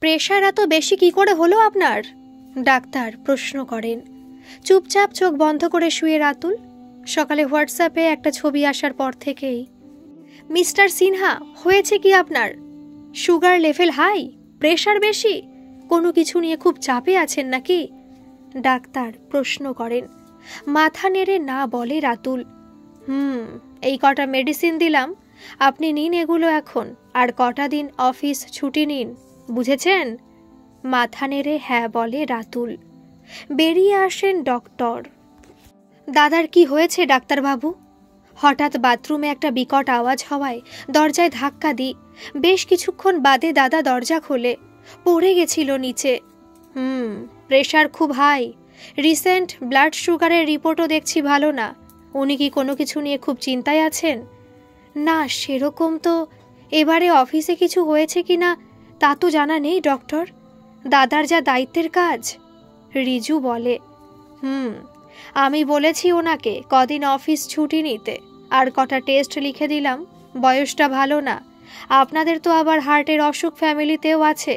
Pressure এত বেশি কি করে হলো আপনার? ডাক্তার প্রশ্ন করেন। চুপচাপ চোখ বন্ধ করে শুয়ে রাতুল। সকালে হোয়াটসঅ্যাপে একটা ছবি আসার পর থেকেই, মিস্টার সিনহা, হয়েছে কি আপনার? সুগার লেভেল হাই, প্রেশার বেশি, কোনো কিছু নিয়ে খুব চাপে আছেন নাকি? ডাক্তার প্রশ্ন করেন। মাথা নেড়ে না বলে রাতুল। এই কটা মেডিসিন দিলাম, আপনি নিন এগুলো এখন, আর কটা দিন অফিস ছুটি নিন, বুঝেছেন? মাথা নেড়ে হ্যাঁ বলে রাতুল। বেরিয়ে আসেন ডক্টর। দাদার কি হয়েছে ডাক্তারবাবু? হঠাৎ বাথরুমে একটা বিকট আওয়াজ হওয়ায় দরজায় ধাক্কা দিই। বেশ কিছুক্ষণ বাদে দাদা দরজা খোলে। পড়ে গেছিল নিচে। প্রেশার খুব হাই, রিসেন্ট ব্লাড সুগারের রিপোর্টও দেখছি ভালো না। উনি কি কোনো কিছু নিয়ে খুব চিন্তায় আছেন? না সেরকম তো, এবারে অফিসে কিছু হয়েছে কি না তা তো জানা নেই ডক্টর। দাদার যা দায়িত্বের কাজ। রিজু বলে। আমি বলেছি ওনাকে কদিন অফিস ছুটি নিতে, আর কটা টেস্ট লিখে দিলাম। বয়সটা ভালো না, আপনাদের তো আবার হার্টের অসুখ ফ্যামিলিতেও আছে।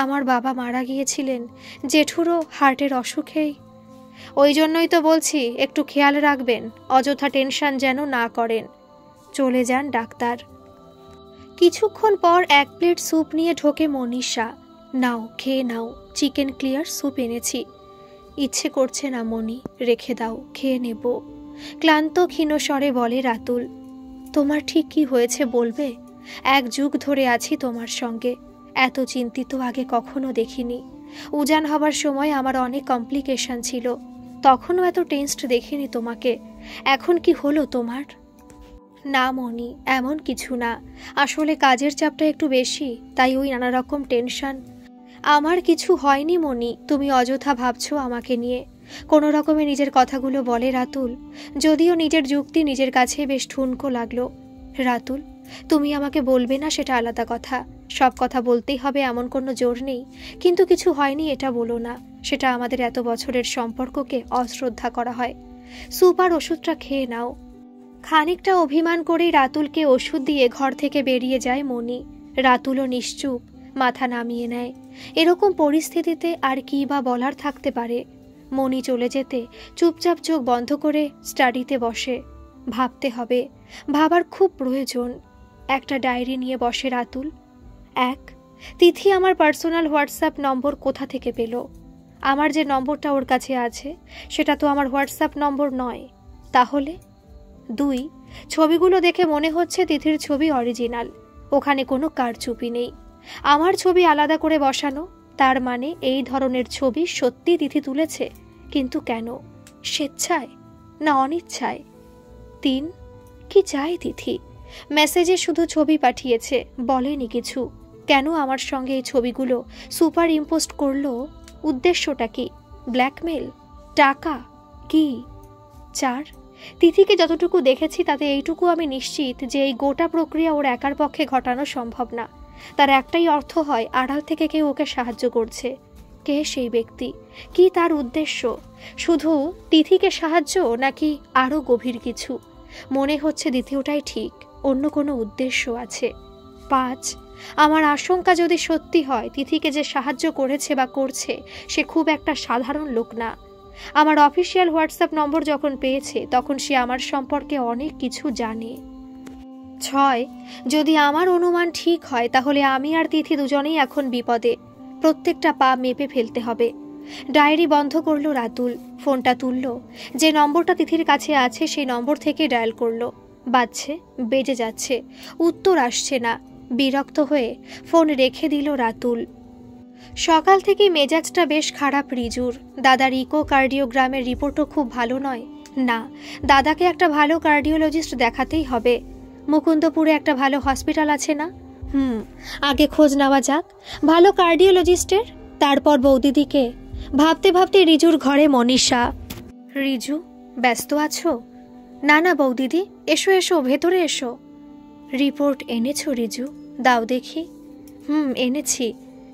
আমার বাবা মারা গিয়েছিলেন, জেঠুরও হার্টের অসুখেই। ওই জন্যই তো বলছি একটু খেয়াল রাখবেন, অযথা টেনশন যেন না করেন। চলে যান ডাক্তার। কিছুক্ষণ পর এক প্লেট স্যুপ নিয়ে ঢোকে মনীষা। নাও খেয়ে নাও, চিকেন ক্লিয়ার স্যুপ এনেছি। ইচ্ছে করছে না মনি, রেখে দাও, খেয়ে নেব। ক্লান্ত ক্ষীণ স্বরে বলে রাতুল। তোমার ঠিক কি হয়েছে বলবে? এক যুগ ধরে আছি তোমার সঙ্গে, এত চিন্তিত আগে কখনো দেখিনি। উজান হবার সময় আমার অনেক কমপ্লিকেশন ছিল, তখনও এত টেনসড দেখিনি তোমাকে। এখন কি হলো তোমার? না মনি, এমন কিছু না, আসলে কাজের চাপটা একটু বেশি, তাই ওই নানা রকম টেনশন। আমার কিছু হয়নি মনি, তুমি অযথা ভাবছো আমাকে নিয়ে। কোনো রকমে নিজের কথাগুলো বলে রাতুল, যদিও নিজের যুক্তি নিজের কাছে বেশ ঠুনকো লাগলো। রাতুল, তুমি আমাকে বলবে না সেটা আলাদা কথা, সব কথা বলতেই হবে এমন কোনো জোর নেই, কিন্তু কিছু হয়নি এটা বলো না, সেটা আমাদের এত বছরের সম্পর্ককে অশ্রদ্ধা করা হয়। সুপার ওষুধটা খেয়ে নাও। খানিকটা অভিমান করেই রাতুলকে ওষুধ দিয়ে ঘর থেকে বেরিয়ে যায় মনি। রাতুলও নিশ্চুপ, মাথা নামিয়ে নেয়। এরকম পরিস্থিতিতে আর কি বা বলার থাকতে পারে। মনি চলে যেতে চুপচাপ চোখ বন্ধ করে স্টাডিতে বসে। ভাবতে হবে, ভাবার খুব প্রয়োজন। একটা ডায়েরি নিয়ে বসে রাতুল। 1, তিথি আমার পার্সোনাল হোয়াটসঅ্যাপ নম্বর কোথা থেকে পেল? আমার যে নম্বরটা ওর কাছে আছে সেটা তো আমার হোয়াটসঅ্যাপ নম্বর নয়, তাহলে? 2, ছবিগুলো দেখে মনে হচ্ছে তিথির ছবি অরিজিনাল, ওখানে কোনো কারচুপি নেই। আমার ছবি আলাদা করে বসানো, তার মানে এই ধরনের ছবি সত্যি তিথি তুলেছে, কিন্তু কেন? স্বেচ্ছায় না অনিচ্ছায়? 3, কি চায় তিথি? মেসেজে শুধু ছবি পাঠিয়েছে, বলেনি কিছু। কেন আমার সঙ্গে এই ছবিগুলো সুপার ইম্পোস্ট করলো? উদ্দেশ্যটা কি? ব্ল্যাকমেল? টাকা? কি? 4, তিথিকে যতটুকু দেখেছি তাতে এইটুকু আমি নিশ্চিত যে এই গোটা প্রক্রিয়া ওর একার পক্ষে ঘটানো সম্ভব না। তার একটাই অর্থ হয় আড়াল থেকে কেউ ওকে সাহায্য করছে। কে সেই ব্যক্তি? কি তার উদ্দেশ্য? শুধু তিথিকে সাহায্য নাকি আরও গভীর কিছু? মনে হচ্ছে দ্বিতীয়টাই ঠিক, অন্য কোনো উদ্দেশ্য আছে। 5, আমার আশঙ্কা যদি সত্যি হয় তিথিকে যে সাহায্য করেছে বা করছে সে খুব একটা সাধারণ লোক না। আমার অফিসিয়াল হোয়াটসঅ্যাপ নম্বর যখন পেয়েছে তখন সে আমার সম্পর্কে অনেক কিছু জানে। 6, যদি আমার অনুমান ঠিক হয় তাহলে আমি আর তিথি দুজনেই এখন বিপদে। প্রত্যেকটা পা মেপে ফেলতে হবে। ডায়েরি বন্ধ করলো রাতুল, ফোনটা তুলল। যে নম্বরটা তিথির কাছে আছে সেই নম্বর থেকে ডায়াল করলো। বাজছে, বেজে যাচ্ছে, উত্তর আসছে না। বিরক্ত হয়ে ফোন রেখে দিল রাতুল। সকাল থেকে মেজাজটা বেশ খারাপ রিজুর। দাদার ইকোকার্ডিওগ্রামের রিপোর্টও খুব ভালো নয়। না, দাদাকে একটা ভালো কার্ডিওলজিস্ট দেখাতেই হবে। মুকুন্দপুরে একটা ভালো হসপিটাল আছে না? আগে খোঁজ নেওয়া যাক ভালো কার্ডিওলজিস্টের, তারপর বৌদিদিকে। ভাবতে ভাবতে রিজুর ঘরে মনীষা। রিজু, ব্যস্ত আছো? না না বৌদিদি, এসো এসো, ভেতরে এসো। রিপোর্ট এনেছো রিজু? দাও দেখি। এনেছি।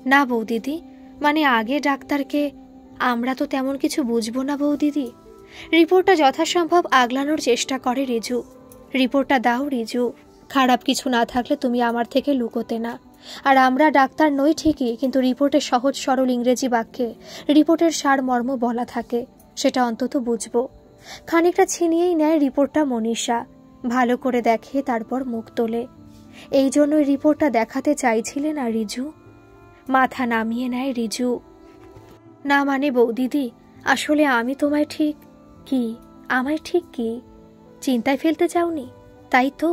না বৌদিদি, মানে আগে ডাক্তারকে। আমরা তো তেমন কিছু বুঝবো না বৌদিদি। রিপোর্টটা যথাসম্ভব আগলানোর চেষ্টা করে রিজু। রিপোর্টটা দাও রিজু, খারাপ কিছু না থাকলে তুমি আমার থেকে লুকোতে না। আর আমরা ডাক্তার নই ঠিকই, কিন্তু রিপোর্টে সহজ সরল ইংরেজি বাক্যে রিপোর্টের সারমর্ম বলা থাকে, সেটা অন্তত বুঝবো। খানিকটা ছিনিয়েই নেয় রিপোর্টটা মনীষা, ভালো করে দেখে, তারপর মুখ তোলে। এই জন্যই রিপোর্টটা দেখাতে চাইছিলে না রিজু? মাথা নামিয়ে নেয় রিজু। না মানে বৌদিদি, আসলে আমি তোমায় ঠিক কি আমায় ঠিক কি চিন্তায় ফেলতে চাওনি, তাই তো?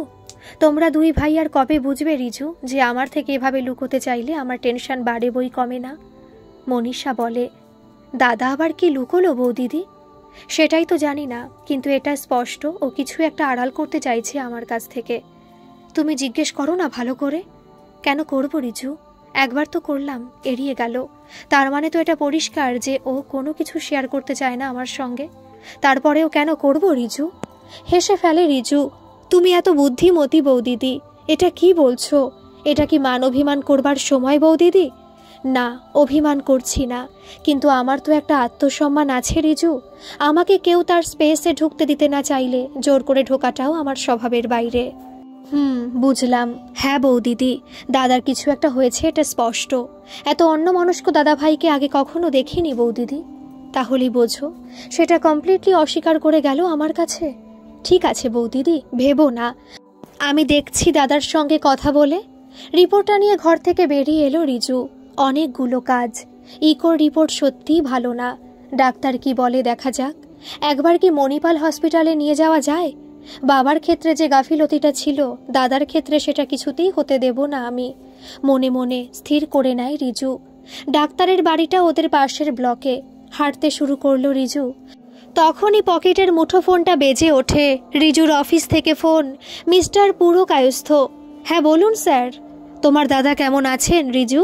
তোমরা দুই ভাই আর কবে বুঝবে রিজু যে আমার থেকে এভাবে লুকোতে চাইলে আমার টেনশন বাড়ে বই কমে না? মনীষা বলে। দাদা আবার কি লুকোলো বৌদিদি? সেটাই তো জানি না, কিন্তু এটা স্পষ্ট ও কিছু একটা আড়াল করতে চাইছে আমার কাছ থেকে। তুমি জিজ্ঞেস করো না ভালো করে। কেন করবো রিজু? একবার তো করলাম, এড়িয়ে গেল। তার মানে তো এটা পরিষ্কার যে ও কোনো কিছু শেয়ার করতে চায় না আমার সঙ্গে। তারপরেও কেন করবো রিজু? হেসে ফেলে রিজু। তুমি এত বুদ্ধিমতী বৌদিদি, এটা কি বলছো? এটা কি মান অভিমান করবার সময় বৌদিদি? না, অভিমান করছি না, কিন্তু আমার তো একটা আত্মসম্মান আছে রিজু। আমাকে কেউ তার স্পেসে ঢুকতে দিতে না চাইলে জোর করে ঢোকাটাও আমার স্বভাবের বাইরে। বুঝলাম। হ্যাঁ বৌদিদি, দাদার কিছু একটা হয়েছে, এটা স্পষ্ট। এত অন্যমনস্ক দাদা ভাইকে আগে কখনো দেখিনি বৌদিদি। তাহলেই বোঝো, সেটা কমপ্লিটলি অস্বীকার করে গেল আমার কাছে। ঠিক আছে বৌদিদি, ভেবো না, আমি দেখছি দাদার সঙ্গে কথা বলে। রিপোর্টটা নিয়ে ঘর থেকে বেরিয়ে এলো রিজু। অনেকগুলো কাজ। ইকোর রিপোর্ট সত্যিই ভালো না। ডাক্তার কি বলে দেখা যাক। একবার কি মণিপাল হসপিটালে নিয়ে যাওয়া যায়? বাবার ক্ষেত্রে যে গাফিলতিটা ছিল, দাদার ক্ষেত্রে সেটা কিছুতেই হতে দেব না আমি। মনে মনে স্থির করে নেয় রিজু। ডাক্তারের বাড়িটা ওদের পাশের ব্লকে। হাঁটতে শুরু করলো রিজু। তখনই পকেটের মুঠো ফোনটা বেজে ওঠে। রিজুর অফিস থেকে ফোন। মিস্টার পুরো কায়স্থ। হ্যাঁ বলুন স্যার। তোমার দাদা কেমন আছেন রিজু?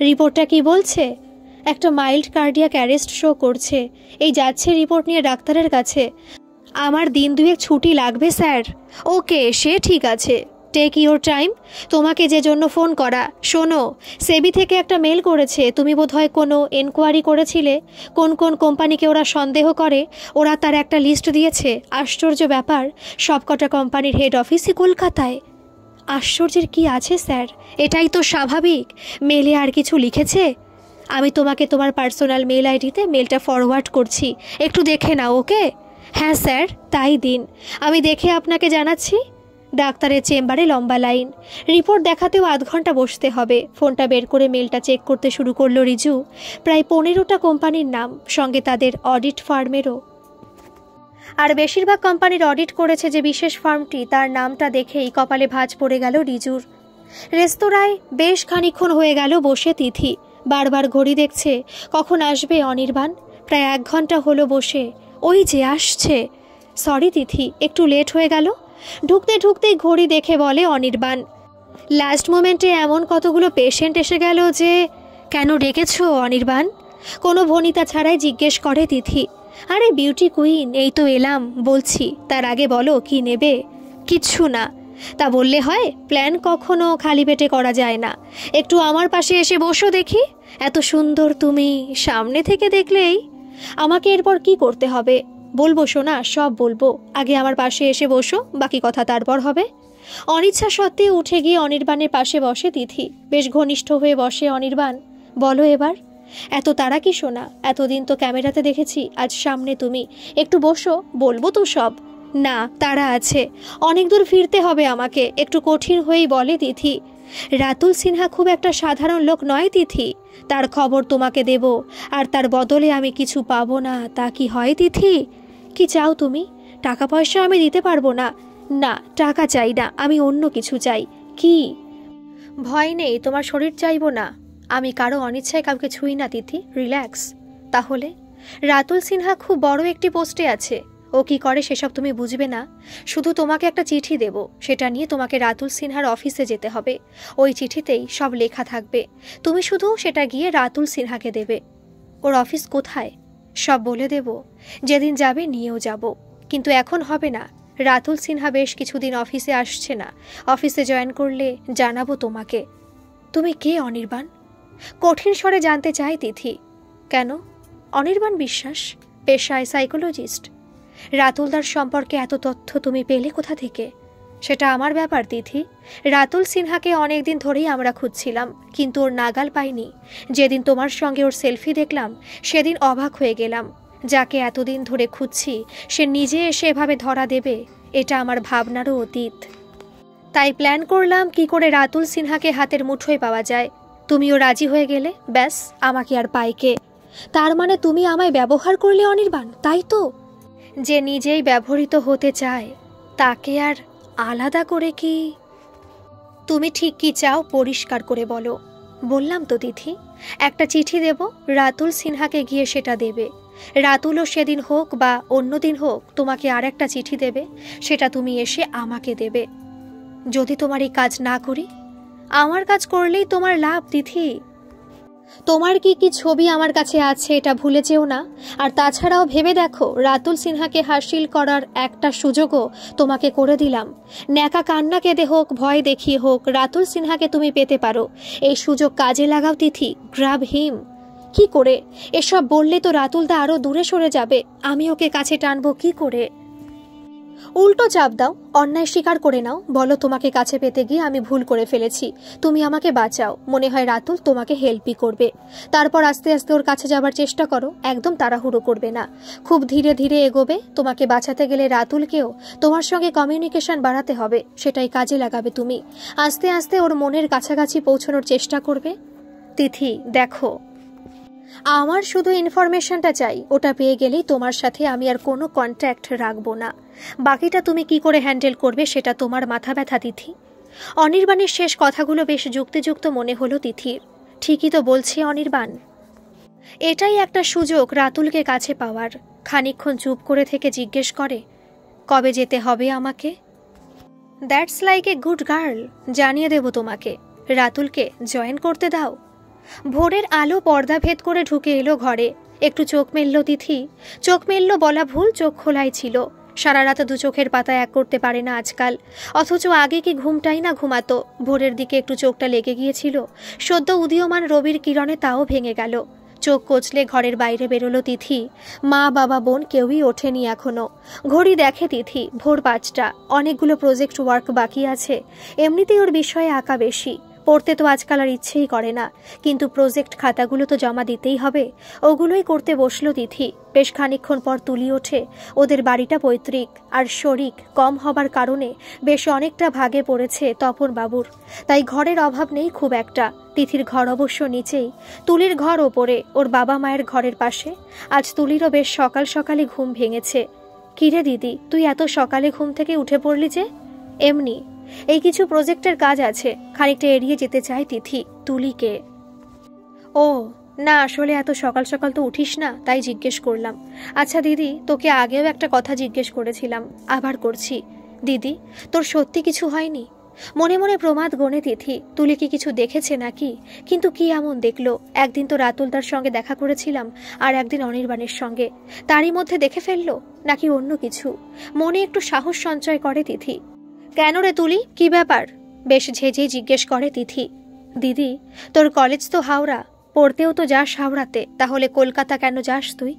রিপোর্টটা কি বলছে? একটা মাইল্ড কার্ডিয়াক অ্যারেস্ট শো করছে। এই যাচ্ছে রিপোর্ট নিয়ে ডাক্তারের কাছে। আমার দিন দুয়েক ছুটি লাগবে স্যার। ওকে, সে ঠিক আছে, টেক ইউর টাইম। তোমাকে যে জন্য ফোন করা, শোনো, সেবি থেকে একটা মেল করেছে। তুমি বোধহয় কোনো এনকোয়ারি করেছিলে কোন কোন কোম্পানিকে ওরা সন্দেহ করে। ওরা তার একটা লিস্ট দিয়েছে। আশ্চর্য ব্যাপার, সবকটা কোম্পানির হেড অফিসই কলকাতায়। আশ্চর্যের কি আছে স্যার? এটাই তো স্বাভাবিক। মেলে আর কিছু লিখেছে? আমি তোমাকে তোমার পার্সোনাল মেল আইডিতে মেলটা ফরওয়ার্ড করছি, একটু দেখে নাও। ওকে? হ্যাঁ স্যার, তাই দিন, আমি দেখে আপনাকে জানাচ্ছি। ডাক্তারের চেম্বারে লম্বা লাইন। রিপোর্ট দেখাতেও আধ ঘন্টা বসতে হবে। ফোনটা বের করে মেলটা চেক করতে শুরু করলো রিজু। প্রায় 15টা কোম্পানির নাম, সঙ্গে তাদের অডিট ফার্মেরও। আর বেশিরভাগ কোম্পানির অডিট করেছে যে বিশেষ ফার্মটি, তার নামটা দেখেই কপালে ভাঁজ পড়ে গেল রিজুর। রেস্তোরাঁয় বেশ খানিকক্ষণ হয়ে গেল বসে তিথি। বারবার ঘড়ি দেখছে কখন আসবে অনির্বাণ। প্রায় 1 ঘন্টা হলো বসে। ওই যে আসছে। সরি তিথি, একটু লেট হয়ে গেল। ঢুকতে ঢুকতেই ঘড়ি দেখে বলে অনির্বাণ। লাস্ট মোমেন্টে এমন কতগুলো পেশেন্ট এসে গেল যে। কেন ডেকেছ অনির্বাণ? কোনো ভনিতা ছাড়াই জিজ্ঞেস করে তিথি। আরে বিউটি কুইন, এই তো এলাম বলছি, তার আগে বলো কি নেবে? কিচ্ছু না। তা বললে হয়? প্ল্যান কখনো খালি পেটে করা যায় না। একটু আমার পাশে এসে বসো দেখি। এত সুন্দর তুমি, সামনে থেকে দেখলেই। আমাকে এরপর কি করতে হবে? বলবো শোনা, সব বলবো। আগে আমার পাশে এসে বসো, বাকি কথা তারপর হবে। অনিচ্ছা সত্ত্বেও উঠে গিয়ে অনির্বাণের পাশে বসে তিথি। বেশ ঘনিষ্ঠ হয়ে বসে অনির্বাণ। বলো এবার। এত তাড়া কি শোনা? এতদিন তো ক্যামেরাতে দেখেছি, আজ সামনে তুমি। একটু বসো, বলবো তো সব। না, তাড়া আছে, অনেক দূর ফিরতে হবে আমাকে। একটু কঠিন হয়েই বলে তিথি। রাতুল সিনহা খুব একটা সাধারণ লোক নয় তিথি। তার খবর তোমাকে দেব, আর তার বদলে আমি কিছু পাবো না, তা কি হয় তিথি? কি চাও তুমি? টাকা পয়সা আমি দিতে পারবো না। না, টাকা চাই না, আমি অন্য কিছু চাই। কি? ভয় নেই, তোমার শরীর চাইবো না। আমি কারো অনিচ্ছায় কাউকে ছুঁই না তিথি, রিল্যাক্স। তাহলে রাতুল সিনহা খুব বড় একটি পোস্টে আছে। ও কি করে সেসব তুমি বুঝবে না। শুধু তোমাকে একটা চিঠি দেব, সেটা নিয়ে তোমাকে রাতুল সিনহার অফিসে যেতে হবে। ওই চিঠিতেই সব লেখা থাকবে। তুমি শুধু সেটা গিয়ে রাতুল সিনহাকে দেবে। ওর অফিস কোথায় সব বলে দেব। যেদিন যাবে নিয়েও যাব, কিন্তু এখন হবে না। রাতুল সিনহা বেশ কিছুদিন অফিসে আসছে না। অফিসে জয়েন করলে জানাবো তোমাকে। তুমি কে অনির্বাণ? কঠিন স্বরে জানতে চায় তিথি। কেন? অনির্বাণ বিশ্বাস, পেশায় সাইকোলজিস্ট। রাতুলদার সম্পর্কে এত তথ্য তুমি পেলে কোথা থেকে? সেটা আমার ব্যাপার তিথি। রাতুল সিনহাকে অনেকদিন ধরেই আমরা খুঁজছিলাম, কিন্তু ওর নাগাল পাইনি। যেদিন তোমার সঙ্গে ওর সেলফি দেখলাম সেদিন অবাক হয়ে গেলাম। যাকে এতদিন ধরে খুঁজছি সে নিজে এসে এভাবে ধরা দেবে, এটা আমার ভাবনারও অতীত। তাই প্ল্যান করলাম কি করে রাতুল সিনহাকে হাতের মুঠোয় পাওয়া যায়। তুমিও রাজি হয়ে গেলে, ব্যাস আমাকে আর পাইকে। তার মানে তুমি আমায় ব্যবহার করলে অনির্বাণ, তাই তো? যে নিজেই ব্যবহৃত হতে চায় তাকে আর আলাদা করে কি? তুমি ঠিক কি চাও পরিষ্কার করে বলো। বললাম তো তিথি, একটা চিঠি দেব, রাতুল সিনহাকে গিয়ে সেটা দেবে। রাতুলও সেদিন হোক বা অন্য দিন হোক তোমাকে আর একটা চিঠি দেবে, সেটা তুমি এসে আমাকে দেবে। যদি তোমার এই কাজ না করি, আমার কাজ করলেই তোমার লাভ তিথি। তোমার কি কি ছবি আমার কাছে আছে এটা ভুলে যেও না। আর তাছাড়াও ভেবে দেখো, রাতুল সিনহাকে হাসিল করার একটা সুযোগও তোমাকে করে দিলাম। ন্যাকা কান্না কেঁদে হোক, ভয় দেখিয়ে হোক, রাতুল সিনহাকে তুমি পেতে পারো। এই সুযোগ কাজে লাগাও তিথি, গ্রাব হিম। কি করে? এসব বললে তো রাতুলদা আরো দূরে সরে যাবে, আমি ওকে কাছে টানবো কি করে? উল্টো চাপ দাও, অন্যায় স্বীকার করে নাও, বলো তোমাকে কাছে পেতে গিয়ে আমি ভুল করে ফেলেছি, তুমি আমাকে বাঁচাও। মনে হয় রাতুল তোমাকে হেল্পই করবে। তারপর আস্তে আস্তে ওর কাছে যাবার চেষ্টা করো, একদম তাড়াহুড়ো করবে না, খুব ধীরে ধীরে এগোবে। তোমাকে বাঁচাতে গেলে রাতুলকেও তোমার সঙ্গে কমিউনিকেশন বাড়াতে হবে, সেটাই কাজে লাগাবে তুমি। আস্তে আস্তে ওর মনের কাছাকাছি পৌঁছানোর চেষ্টা করবে। তিথি দেখো, আমার শুধু ইনফরমেশনটা চাই, ওটা পেয়ে গেলেই তোমার সাথে আমি আর কোনো কন্ট্যাক্ট রাখবো না। বাকিটা তুমি কি করে হ্যান্ডেল করবে সেটা তোমার মাথা ব্যথা তিথি। অনির্বাণের শেষ কথাগুলো বেশ যুক্তিযুক্ত মনে হলো তিথির। ঠিকই তো বলছে অনির্বাণ, এটাই একটা সুযোগ রাতুলকে কাছে পাওয়ার। খানিকক্ষণ চুপ করে থেকে জিজ্ঞেস করে, কবে যেতে হবে আমাকে? That's like a good girl, জানিয়ে দেব তোমাকে। রাতুলকে জয়েন করতে দাও। ভোরের আলো পর্দা ভেদ করে ঢুকে এলো ঘরে। একটু চোখ মেলল তিথি। চোখ মেলল বলা ভুল, চোখ খোলাই ছিল। সারা রাত দু চোখের পাতা এক করতে পারে না আজকাল, অথচ আগে কি ঘুমটাই না ঘুমাতো। ভোরের দিকে একটু চোখটা লেগে গিয়েছিল, সদ্য উদীয়মান রবির কিরণে তাও ভেঙে গেল। চোখ কচলে ঘরের বাইরে বেরোলো তিথি। মা বাবা বোন কেউই ওঠেনি এখনো। ঘড়ি দেখে তিথি, ভোর 5টা। অনেকগুলো প্রজেক্ট ওয়ার্ক বাকি আছে। এমনিতেই ওর বিষয়ে আঁকা বেশি, পড়তে তো আজকাল আর ইচ্ছেই করে না, কিন্তু প্রজেক্ট খাতাগুলো তো জমা দিতেই হবে। ওগুলোই করতে বসলো তিথি। বেশ খানিকক্ষণ পর তুলি ওঠে। ওদের বাড়িটা পৈতৃক, আর শরিক কম হবার কারণে বেশ অনেকটা ভাগে পড়েছে তপন বাবুর, তাই ঘরের অভাব নেই খুব একটা। তিথির ঘর অবশ্য নিচেই, তুলির ঘর ওপরে, ওর বাবা মায়ের ঘরের পাশে। আজ তুলিরও বেশ সকাল সকালে ঘুম ভেঙেছে। কিরে দিদি, তুই এত সকালে ঘুম থেকে উঠে পড়লি যে? এমনি, এই কিছু প্রজেক্টের কাজ আছে, খানিকটা এড়িয়ে যেতে চায় তিথি তুলিকে। ও না, আসলে এত সকাল সকাল তো উঠিস না, তাই জিজ্ঞেস করলাম। আচ্ছা দিদি, তোকে আগেও একটা কথা জিজ্ঞেস করেছিলাম, আবার করছি। দিদি, তোর সত্যি কিছু হয়নি? মনে মনে প্রমাদ গণে তিথি। তুলি কি কিছু দেখেছে নাকি? কিন্তু কি এমন দেখলো? একদিন তো রাতুলদার সঙ্গে দেখা করেছিলাম, আর একদিন অনির্বাণের সঙ্গে। তারই মধ্যে দেখে ফেললো নাকি অন্য কিছু? মনে একটু সাহস সঞ্চয় করে তিথি। কেন রে তুলি, কি ব্যাপার? বেশ ঝেঝে জিজ্ঞেস করে তিথি। দিদি, তোর কলেজ তো হাওড়া, পড়তেও তো যাস হাওড়াতে, তাহলে কলকাতা কেন যাস তুই?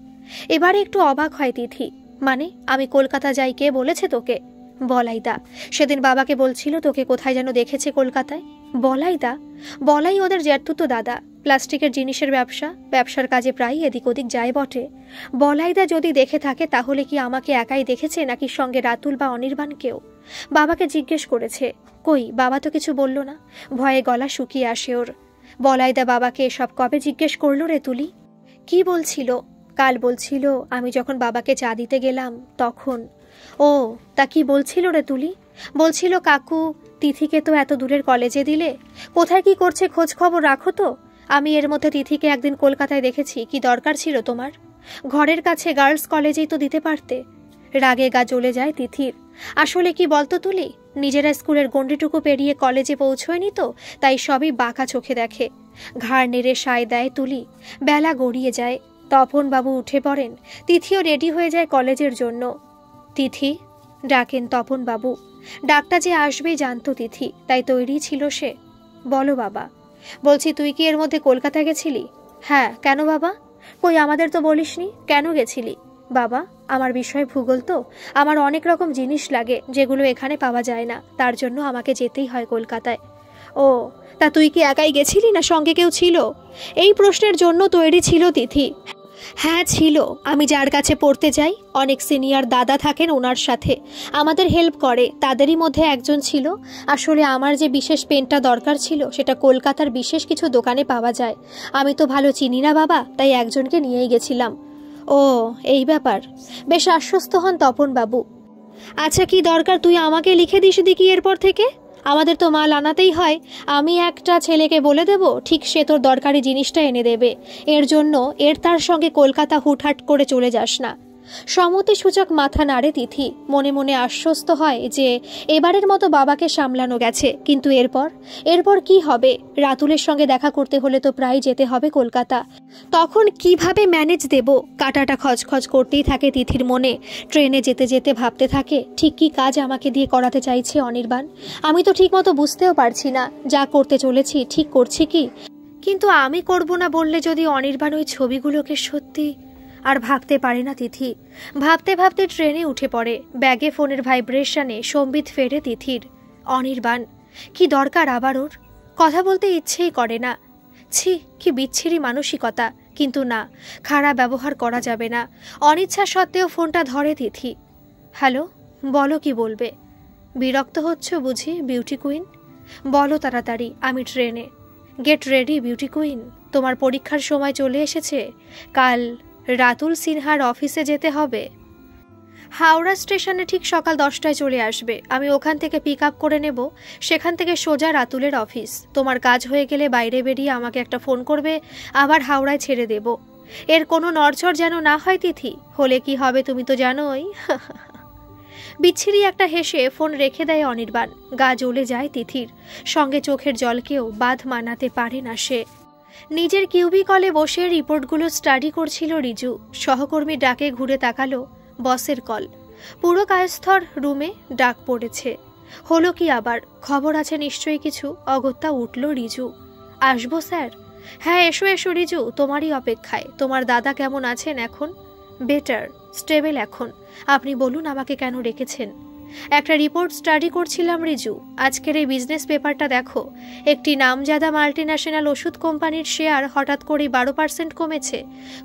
এবারে একটু অবাক হয় তিথি। মানে আমি কলকাতা যাই কে বলেছে তোকে? বলাইদা সেদিন বাবাকে বলছিল তোকে কোথায় যেন দেখেছে কলকাতায়। বলাইদা? বলাই ওদের জ্যাঠতুতো দাদা, প্লাস্টিকের জিনিসের ব্যবসার কাজে প্রায় এদিক ওদিক যায় বটে। বলাইদা যদি দেখে থাকে তাহলে কি আমাকে একাই দেখেছে নাকি সঙ্গে রাতুল বা অনির্বাণকেও? বাবাকে জিজ্ঞেস করেছে, কই বাবা তো কিছু বলল না। ভয়ে গলা শুকিয়ে আসে ওর। বলাইদা বাবাকে এসব কবে জিজ্ঞেস করলো রে তুলি? কি বলছিল? কাল বলছিল, আমি যখন বাবাকে চা দিতে গেলাম তখন। ও, তা কি বলছিল রে তুলি? বলছিল কাকু, তিথিকে তো এত দূরের কলেজে দিলে, কোথায় কি করছে খোঁজ খবর রাখো তো। আমি এর মধ্যে তিথিকে একদিন কলকাতায় দেখেছি, কি দরকার ছিল তোমার? ঘরের কাছে গার্লস কলেজেই তো দিতে পারতে। রাগে গা জ্বলে যায় তিথির। আসলে কি বলতো তুলি, নিজেরা স্কুলের গণ্ডিটুকু পেরিয়ে কলেজে পৌঁছয়নি তো, তাই সবই বাঁকা চোখে দেখে। ঘাড় নেড়ে সায় দেয় তুলি। বেলা গড়িয়ে যায়। তপন বাবু উঠে পড়েন। তিথিও রেডি হয়ে যায় কলেজের জন্য। তিথি ডাকেন তপন বাবু। ডাকটা যে আসবেই জানতো তিথি, তাই তৈরি ছিল সে। বলো বাবা। বলছি, তুই কি এর মধ্যে কলকাতা গেছিলি? হ্যাঁ, কেন বাবা? কই আমাদের তো বলিসনি, কেন গেছিলি? বাবা, আমার বিষয় ভূগোল তো, আমার অনেক রকম জিনিস লাগে যেগুলো এখানে পাওয়া যায় না, তার জন্য আমাকে যেতেই হয় কলকাতায়। ও, তা তুই কি একাই গেছিলি না সঙ্গে কেউ ছিল? এই প্রশ্নের জন্য তৈরি ছিল তিথি। হ্যাঁ ছিল, আমি যার কাছে পড়তে যাই অনেক সিনিয়র দাদা থাকেন ওনার সাথে, আমাদের হেল্প করে, তাদেরই মধ্যে একজন ছিল। আসলে আমার যে বিশেষ পেনটা দরকার ছিল সেটা কলকাতার বিশেষ কিছু দোকানে পাওয়া যায়, আমি তো ভালো চিনি না বাবা, তাই একজনকে নিয়েই গেছিলাম। ও, এই ব্যাপার, বেশ আশ্বস্ত হন তপন বাবু। আচ্ছা, কি দরকার তুই আমাকে লিখে দিস দেখি এরপর থেকে, আমাদের তো মাল আনাতেই হয়, আমি একটা ছেলেকে বলে দেব, ঠিক সে তোর দরকারি জিনিসটা এনে দেবে, এর জন্য তার সঙ্গে কলকাতা হুটহাট করে চলে যাস না। সম্মতিসূচক মাথা নাড়ে তিথি, মনে মনে আশ্বস্ত হয় যে এবারের মতো বাবাকে সামলানো গেছে। কিন্তু এরপর কি হবে? রাতুলের সঙ্গে দেখা করতে হলে তো প্রায় যেতে হবে কলকাতা, তখন কিভাবে ম্যানেজ দেব? কাটাটা খচখচ করতেই থাকে তিথির মনে। ট্রেনে যেতে যেতে ভাবতে থাকে, ঠিক কি কাজ আমাকে দিয়ে করাতে চাইছে অনির্বাণ, আমি তো ঠিক মতো বুঝতেও পারছি না, যা করতে চলেছি ঠিক করছি কি। কিন্তু আমি করব না বললে যদি অনির্বাণ ওই ছবিগুলোকে সত্যি। আর ভাবতে পারে না তিথি। ভাবতে ভাবতে ট্রেনে উঠে পড়ে। ব্যাগে ফোনের ভাইব্রেশনে সম্বিত ফেরে তিথির। অনির্বাণ, কি দরকার আবার ওর? কথা বলতে ইচ্ছেই করে না। ছি, কি বিচ্ছিরি মানসিকতা। কিন্তু না, খারাপ ব্যবহার করা যাবে না। অনিচ্ছা সত্ত্বেও ফোনটা ধরে তিথি। হ্যালো, বলো, কি বলবে? বিরক্ত হচ্ছ বুঝি বিউটি কুইন? বলো তাড়াতাড়ি, আমি ট্রেনে। গেট রেডি বিউটি কুইন, তোমার পরীক্ষার সময় চলে এসেছে। কাল রাতুল সিনহার অফিসে যেতে হবে। হাওড়া স্টেশনে ঠিক সকাল 10টায় চলে আসবে, আমি ওখান থেকে পিক আপ করে নেব, সেখান থেকে সোজা রাতুলের অফিস। তোমার কাজ হয়ে গেলে বাইরে বেরিয়ে আমাকে একটা ফোন করবে, আবার হাওড়ায় ছেড়ে দেব। এর কোনো নড়চড় যেন না হয় তিথি, হলে কি হবে তুমি তো জানোই। বিচ্ছিরি একটা হেসে ফোন রেখে দেয় অনির্বাণ। গা জ্বলে যায় তিথির, সঙ্গে চোখের জলকেও বাঁধ মানাতে পারে না সে। নিজের কিউবিকলে বসে রিপোর্টগুলো স্টাডি করছিল রিজু। সহকর্মী ডাকে ঘুরে তাকালো, বসের কল। পুরো কায়স্থর রুমে ডাক পড়েছে। হলো কি আবার? খবর আছে নিশ্চয়ই কিছু। অগত্যা উঠল রিজু। আসবো স্যার? হ্যাঁ এসো এসো রিজু, তোমারই অপেক্ষায়। তোমার দাদা কেমন আছেন এখন? বেটার, স্টেবল এখন। আপনি বলুন আমাকে কেন রেখেছেন? একটা রিপোর্ট স্টাডি করছিলাম রিজু। আজকের এই বিজনেস পেপারটা দেখো। একটি নামজাদা মাল্টিন্যাশনাল ওষুধ কোম্পানির শেয়ার হঠাৎ করেই 12% কমেছে।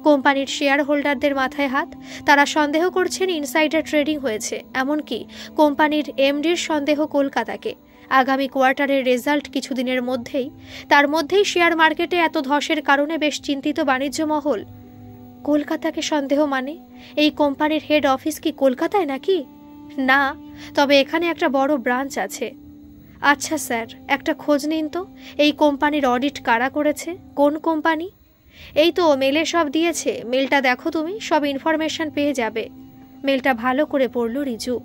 কোম্পানির শেয়ার হোল্ডারদের মাথায় হাত। তারা সন্দেহ করছেন ইনসাইডার ট্রেডিং হয়েছে। এমনকি কোম্পানির এমডির সন্দেহ কলকাতাকে। আগামী কোয়ার্টারের রেজাল্ট কিছুদিনের মধ্যেই। তার মধ্যেই শেয়ার মার্কেটে এত ধসের কারণে বেশ চিন্তিত বাণিজ্য মহল। কলকাতাকে সন্দেহ মানে? এই কোম্পানির হেড অফিস কি কলকাতায় নাকি? না, তবে এখানে একটা বড় ব্রাঞ্চ আছে। আচ্ছা স্যার, একটা খোঁজ নিন তো, এই কোম্পানির অডিট কারা করেছে? কোন কোম্পানি? এই তো মেলে সব দিয়েছে, মেলটা দেখো তুমি, সব ইনফরমেশন পেয়ে যাবে। মেলটা ভালো করে পড়ল রিজু।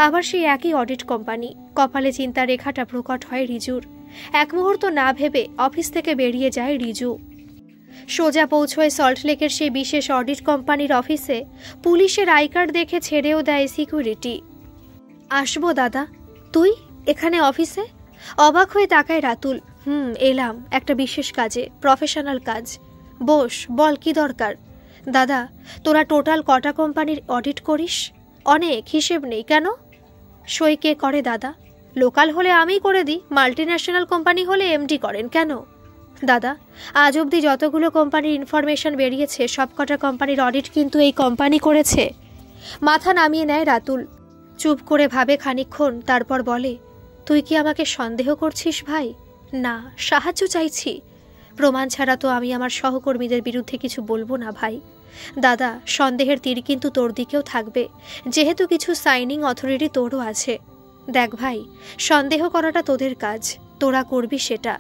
আবার সেই একই অডিট কোম্পানি। কপালে চিন্তা রেখাটা প্রকট হয় রিজুর। এক মুহূর্ত না ভেবে অফিস থেকে বেরিয়ে যায় রিজু। সোজা পৌঁছয় সল্টলেকের সেই বিশেষ অডিট কোম্পানির অফিসে। পুলিশের আই কার্ড দেখে ছেড়েও দেয় সিকিউরিটি। আসবো দাদা? তুই এখানে অফিসে? অবাক হয়ে তাকায় রাতুল। এলাম একটা বিশেষ কাজে, প্রফেশনাল কাজ। বস, বল কি দরকার? দাদা, তোরা টোটাল কটা কোম্পানির অডিট করিস? অনেক, হিসেব নেই। কেন? সই কে করে দাদা? লোকাল হলে আমি করে দিই, মাল্টিন্যাশনাল কোম্পানি হলে এমডি করেন। কেন? দাদা, আজ অবধি যতগুলো কোম্পানির ইনফরমেশন বেরিয়েছে সবকটা কোম্পানির অডিট কিন্তু এই কোম্পানি করেছে। মাথা নামিয়ে নেয় রাতুল। চুপ করে ভাবে খানিকক্ষণ, তারপর বলে, তুই কি আমাকে সন্দেহ করছিস ভাই? না, সাহায্য চাইছি। প্রমাণ ছাড়া তো আমি আমার সহকর্মীদের বিরুদ্ধে কিছু বলবো না ভাই। দাদা, সন্দেহের তীর কিন্তু তোর দিকেও থাকবে, যেহেতু কিছু সাইনিং অথরিটি তোরও আছে। দেখ ভাই, সন্দেহ করাটা তোদের কাজ, তোরা করবি সেটা,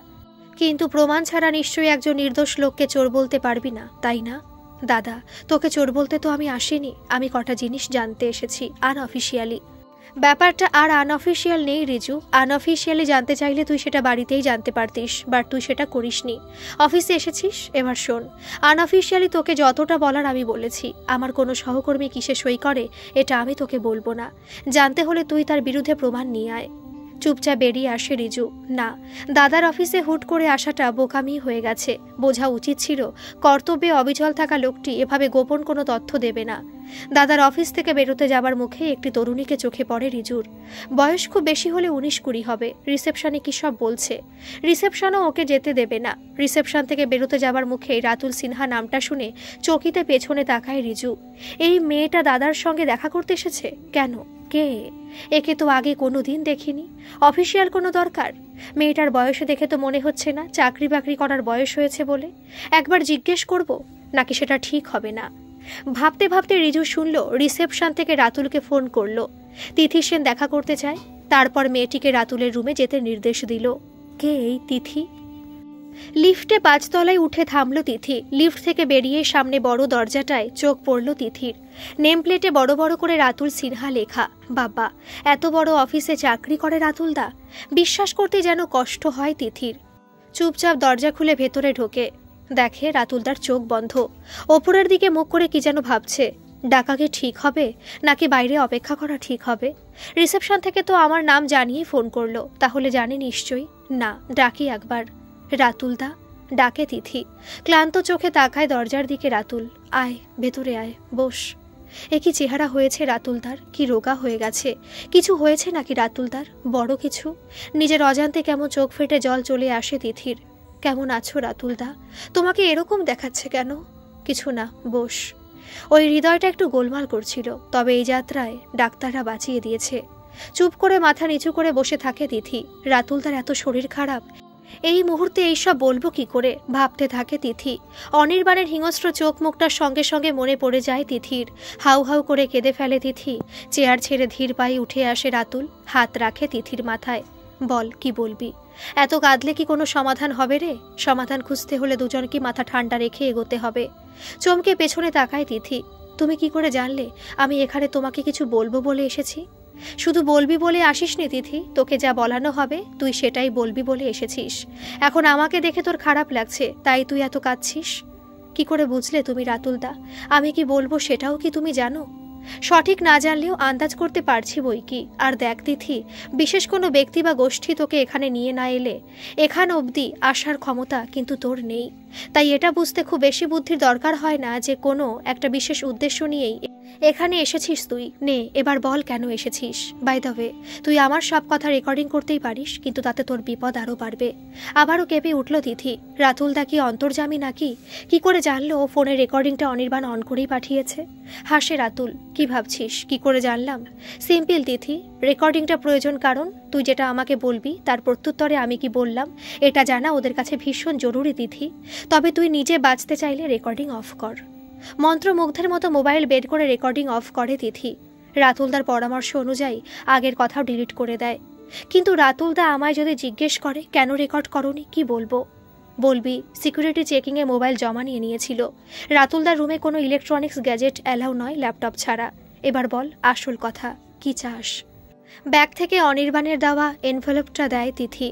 কিন্তু প্রমাণ ছাড়া নিশ্চয়ই একজন নির্দোষ লোককে চোর বলতে পারবি না, তাই না? দাদা, তোকে চোর বলতে তো আমি আসিনি, আমি কটা জিনিস জানতে এসেছি আনঅফিসিয়ালি। ব্যাপারটা আর আনঅফিসিয়াল নেই রিজু। আনঅফিসিয়ালি জানতে চাইলে তুই সেটা বাড়িতেই জানতে পারতিস, বাট তুই সেটা করিসনি। অফিসে এসেছিস। এবার শোন, আনঅফিসিয়ালি তোকে যতটা বলার আমি বলেছি। আমার কোনো সহকর্মী কিসে সই করে এটা আমি তোকে বলবো না। জানতে হলে তুই তার বিরুদ্ধে প্রমাণ নিয়ে আয়। চুপচাপ বেরিয়ে আসে রিজু। না, দাদার অফিসে হুট করে আসাটা বোকামি হয়ে গেছে। বোঝা উচিত ছিল কর্তব্যে অবিচল থাকা লোকটি এভাবে গোপন কোনো তথ্য দেবে না। দাদার অফিস থেকে বেরোতে যাবার মুখে একটি তরুণীকে চোখে পড়ে রিজুর। বয়স খুব বেশি হলে 19-20 হবে। রিসেপশনে কি সব বলছে। রিসেপশনও ওকে যেতে দেবে না। রিসেপশন থেকে বেরোতে যাবার মুখে রাতুল সিনহা নামটা শুনে চকিতে পেছনে তাকায় রিজু। এই মেয়েটা দাদার সঙ্গে দেখা করতে এসেছে কেন? কে? একে তো আগে কোনোদিন দেখিনি। অফিসিয়াল কোনো দরকার? মেয়েটার বয়সে দেখে তো মনে হচ্ছে না চাকরি বাকরি করার বয়স হয়েছে বলে। একবার জিজ্ঞেস করব, নাকি সেটা ঠিক হবে না? ভাবতে ভাবতে রিজু শুনল রিসেপশন থেকে রাতুলকে ফোন করলো। তিথি সেন দেখা করতে চায়। তারপর মেয়েটিকে রাতুলের রুমে যেতে নির্দেশ দিল। কে এই তিথি? লিফটে 5 তলায় উঠে থামল তিথি। লিফট থেকে বেরিয়ে সামনে বড় দরজাটায় চোখ পড়ল তিথির। নেম প্লেটে বড় বড় করে রাতুল সিনহা লেখা। বাবা, এত বড় অফিসে চাকরি করে রাতুলদা? বিশ্বাস করতে যেন কষ্ট হয় তিথির। চুপচাপ দরজা খুলে ভেতরে ঢোকে। দেখে রাতুলদার চোখ বন্ধ। ওপরের দিকে মুখ করে কি যেন ভাবছে। ডাকাকে ঠিক হবে নাকি বাইরে অপেক্ষা করা ঠিক হবে? রিসেপশন থেকে তো আমার নাম জানিয়ে ফোন করলো, তাহলে জানে নিশ্চয়ই। না, ডাকি একবার। রাতুলদা, ডাকে তিথি। ক্লান্ত চোখে তাকায় দরজার দিকে রাতুল। আয়, ভেতরে আয়, বস। এ কি চেহারা হয়েছে রাতুলদার? কি রোগা হয়ে গেছে? কিছু হয়েছে নাকি রাতুলদার? বড় কিছু? নিজের অজান্তে কেমন চোখ ফেটে জল চলে আসে তিথির। কেমন আছো রাতুলদা? তোমাকে এরকম দেখাচ্ছে কেন? কিছু না, বস। ওই হৃদয়টা একটু গোলমাল করছিল, তবে এই যাত্রায় ডাক্তাররা বাঁচিয়ে দিয়েছে। চুপ করে মাথা নিচু করে বসে থাকে তিথি। রাতুলদার এত শরীর খারাপ, এই মুহূর্তে এইসব বলবো কি করে ভাবতে থাকে তিথি। অনির্বাণের হিংস্র চোখ মুখটার সঙ্গে সঙ্গে মনে পড়ে যায় তিথির। হাউ হাউ করে কেঁদে ফেলে তিথি। চেয়ার ছেড়ে ধীর পায়ে উঠে আসে রাতুল, হাত রাখে তিথির মাথায়। বল, কি বলবি? এত কাঁদলে কি কোনো সমাধান হবে রে? সমাধান খুঁজতে হলে দুজনকে মাথা ঠান্ডা রেখে এগোতে হবে। চমকে পেছনে তাকায় তিথি। তুমি কি করে জানলে আমি এখানে তোমাকে কিছু বলবো বলে এসেছি? শুধু বলবি বলে আসিসনি তিথি, তোকে যা বলানো হবে তুই সেটাই বলবি বলে এসেছিস। এখন আমাকে দেখে তোর খারাপ লাগছে, তাই তুই এত কাঁদছিস? কি করে বুঝলে তুমি রাতুলদা আমি কি বলবো সেটাও কি তুমি জানো? সঠিক না জানলেও আন্দাজ করতে পারছি বই কি। আর দেখ তিথি, বিশেষ কোনো ব্যক্তি বা গোষ্ঠী তোকে এখানে নিয়ে না এলে এখান অবধি আসার ক্ষমতা কিন্তু তোর নেই। তাই এটা বুঝতে খুব বেশি বুদ্ধির দরকার হয় না যে কোনো একটা বিশেষ উদ্দেশ্য নিয়েই এখানে এসেছিস তুই। নে, এবার বল কেন এসেছিস। বাই দ্য ওয়ে, তুই আমার সব কথা রেকর্ডিং করতেই পারিস, কিন্তু তাতে তোর বিপদ আরও বাড়বে। আবারও কেঁপে উঠল তিথি। রাতুলদা কি অন্তর্যামী নাকি? কি করে জানলো ফোনের রেকর্ডিংটা অনির্বাণ অন করেই পাঠিয়েছে? হাসে রাতুল। কি ভাবছিস কি করে জানলাম? সিম্পল তিথি, রেকর্ডিংটা প্রয়োজন কারণ তুই যেটা আমাকে বলবি তার প্রত্যুত্তরে আমি কি বললাম এটা জানা ওদের কাছে ভীষণ জরুরি তিথি। তবে তুই নিজে বাঁচতে চাইলে রেকর্ডিং অফ কর। মন্ত্রমুগ্ধের মতো মোবাইল বের করে রেকর্ডিং অফ করে তিথি। রাতুলদার পরামর্শ অনুযায়ী আগের কথাও ডিলিট করে দেয়। কিন্তু রাতুলদা আমায় যদি জিজ্ঞেস করে কেন রেকর্ড করনি, কি বলবো? বলবি সিকিউরিটি চেকিংয়ে মোবাইল জমা নিয়ে নিয়েছিল। রাতুলদার রুমে কোনো ইলেকট্রনিক্স গ্যাজেট অ্যালাউ নয় ল্যাপটপ ছাড়া। এবার বল আসল কথা, কি চাস? ব্যাগ থেকে অনির্বাণের দেওয়া এনভেলপটা দেয় তিথি।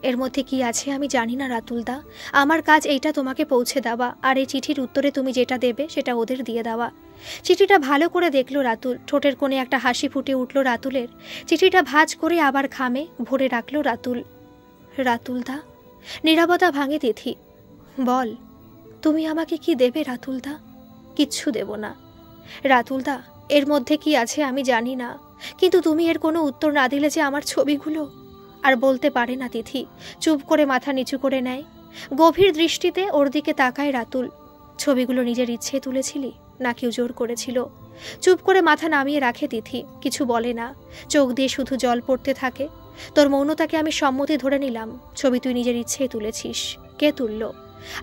এর মধ্যে কি আছে আমি জানি না রাতুলদা, আমার কাজ এইটা তোমাকে পৌঁছে দেওয়া, আর এই চিঠির উত্তরে তুমি যেটা দেবে সেটা ওদের দিয়ে দেওয়া। চিঠিটা ভালো করে দেখলো রাতুল। ঠোঁটের কোণে একটা হাসি ফুটে উঠল রাতুলের। চিঠিটা ভাঁজ করে আবার খামে ভরে রাখলো রাতুল। রাতুলদা, নীরবতা ভাঙে তিথি। বল, তুমি আমাকে কি দেবে রাতুলদা? কিচ্ছু দেব না। রাতুলদা, এর মধ্যে কি আছে আমি জানি না, কিন্তু তুমি এর কোনো উত্তর না দিলে যে আমার ছবিগুলো। আর বলতে পারে না তিথি, চুপ করে মাথা নিচু করে নেয়। গভীর দৃষ্টিতে ওর দিকে তাকায় রাতুল। ছবিগুলো নিজের ইচ্ছে তুলেছিলি না কেউ জোর করেছিল? চুপ করে মাথা নামিয়ে রাখে তিথি, কিছু বলে না। চোখ দিয়ে শুধু জল পড়তে থাকে। তোর মৌনতাকে আমি সম্মতি ধরে নিলাম, ছবি তুই নিজের ইচ্ছেই তুলেছিস। কে তুলল?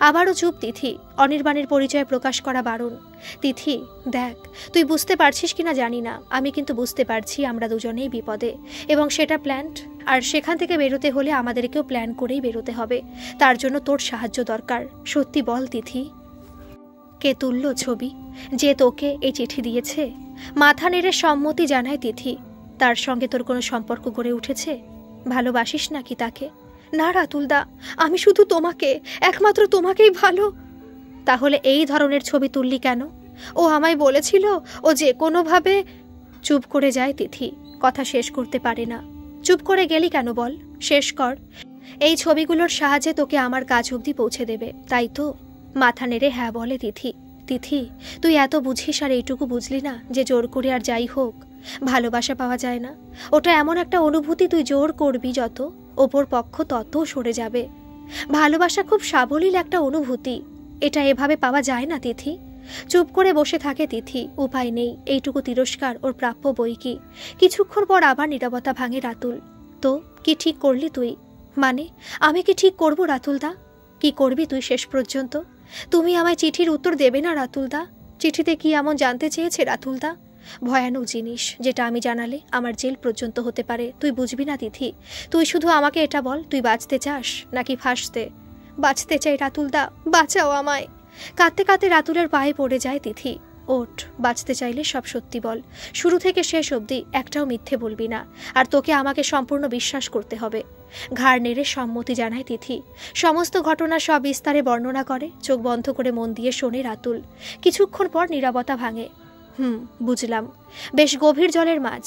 আবারও চুপ তিথি। অনির্বাণের পরিচয় প্রকাশ করা বারণ। তিথি দেখ, তুই বুঝতে পারছিস কিনা জানি না, আমি কিন্তু বুঝতে পারছি আমরা দুজনেই বিপদে, এবং সেটা প্ল্যান্ড। আর সেখান থেকে বেরোতে হলে আমাদেরকেও প্ল্যান করেই বেরোতে হবে। তার জন্য তোর সাহায্য দরকার। সত্যি বল তিথি, কে তুলল ছবি? যে তোকে এই চিঠি দিয়েছে? মাথা নেড়ে সম্মতি জানায় তিথি। তার সঙ্গে তোর কোনো সম্পর্ক গড়ে উঠেছে? ভালোবাসিস নাকি তাকে? না রাতুলদা, আমি শুধু তোমাকে, একমাত্র তোমাকেই ভালো। তাহলে এই ধরনের ছবি তুললি কেন? ও আমায় বলেছিল ও যে কোনোভাবে। চুপ করে যায় তিথি, কথা শেষ করতে পারে না। চুপ করে গেলি কেন বল, শেষ কর। এই ছবিগুলোর সাহায্যে তোকে আমার কাজ অবধি পৌঁছে দেবে, তাই তো? মাথা নেড়ে হ্যাঁ বলে তিথি। তিথি, তুই এত বুঝিস আর এইটুকু বুঝলি না যে জোর করে আর যাই হোক ভালোবাসা পাওয়া যায় না। ওটা এমন একটা অনুভূতি, তুই জোর করবি যত, ওপর পক্ষ তত সরে যাবে। ভালোবাসা খুব সাবলীল একটা অনুভূতি, এটা এভাবে পাওয়া যায় না তিথি। চুপ করে বসে থাকে তিথি, উপায় নেই, এইটুকু তিরস্কার ওর প্রাপ্য বই কি। কিছুক্ষণ পর আবার নীরবতা ভাঙে রাতুল। তো কি ঠিক করলি তুই? মানে আমি কি ঠিক করব রাতুলদা? কি করবি তুই শেষ পর্যন্ত? তুমি আমায় চিঠির উত্তর দেবে না রাতুলদা? চিঠিতে কি এমন জানতে চেয়েছে রাতুলদা? ভয়ানক জিনিস, যেটা আমি জানালে আমার জেল পর্যন্ত হতে পারে। তুই বুঝবি না তিথি, তুই শুধু আমাকে এটা বল, তুই বাঁচতে চাস নাকি ফাঁসতে? বাঁচতে চাই রাতুলদা, বাঁচাও আমায়। কাঁদতে কাঁদতে রাতুলের পায়ে পড়ে যায় তিথি। ওঠ, বাঁচতে চাইলে সব সত্যি বল, শুরু থেকে শেষ অবধি একটাও মিথ্যে বলবি না। আর তোকে আমাকে সম্পূর্ণ বিশ্বাস করতে হবে। ঘাড় নেড়ে সম্মতি জানায় তিথি। সমস্ত ঘটনা সব বিস্তারে বর্ণনা করে, চোখ বন্ধ করে মন দিয়ে শোনে রাতুল। কিছুক্ষণ পর নীরবতা ভাঙে। বুঝলাম, বেশ গভীর জলের মাছ।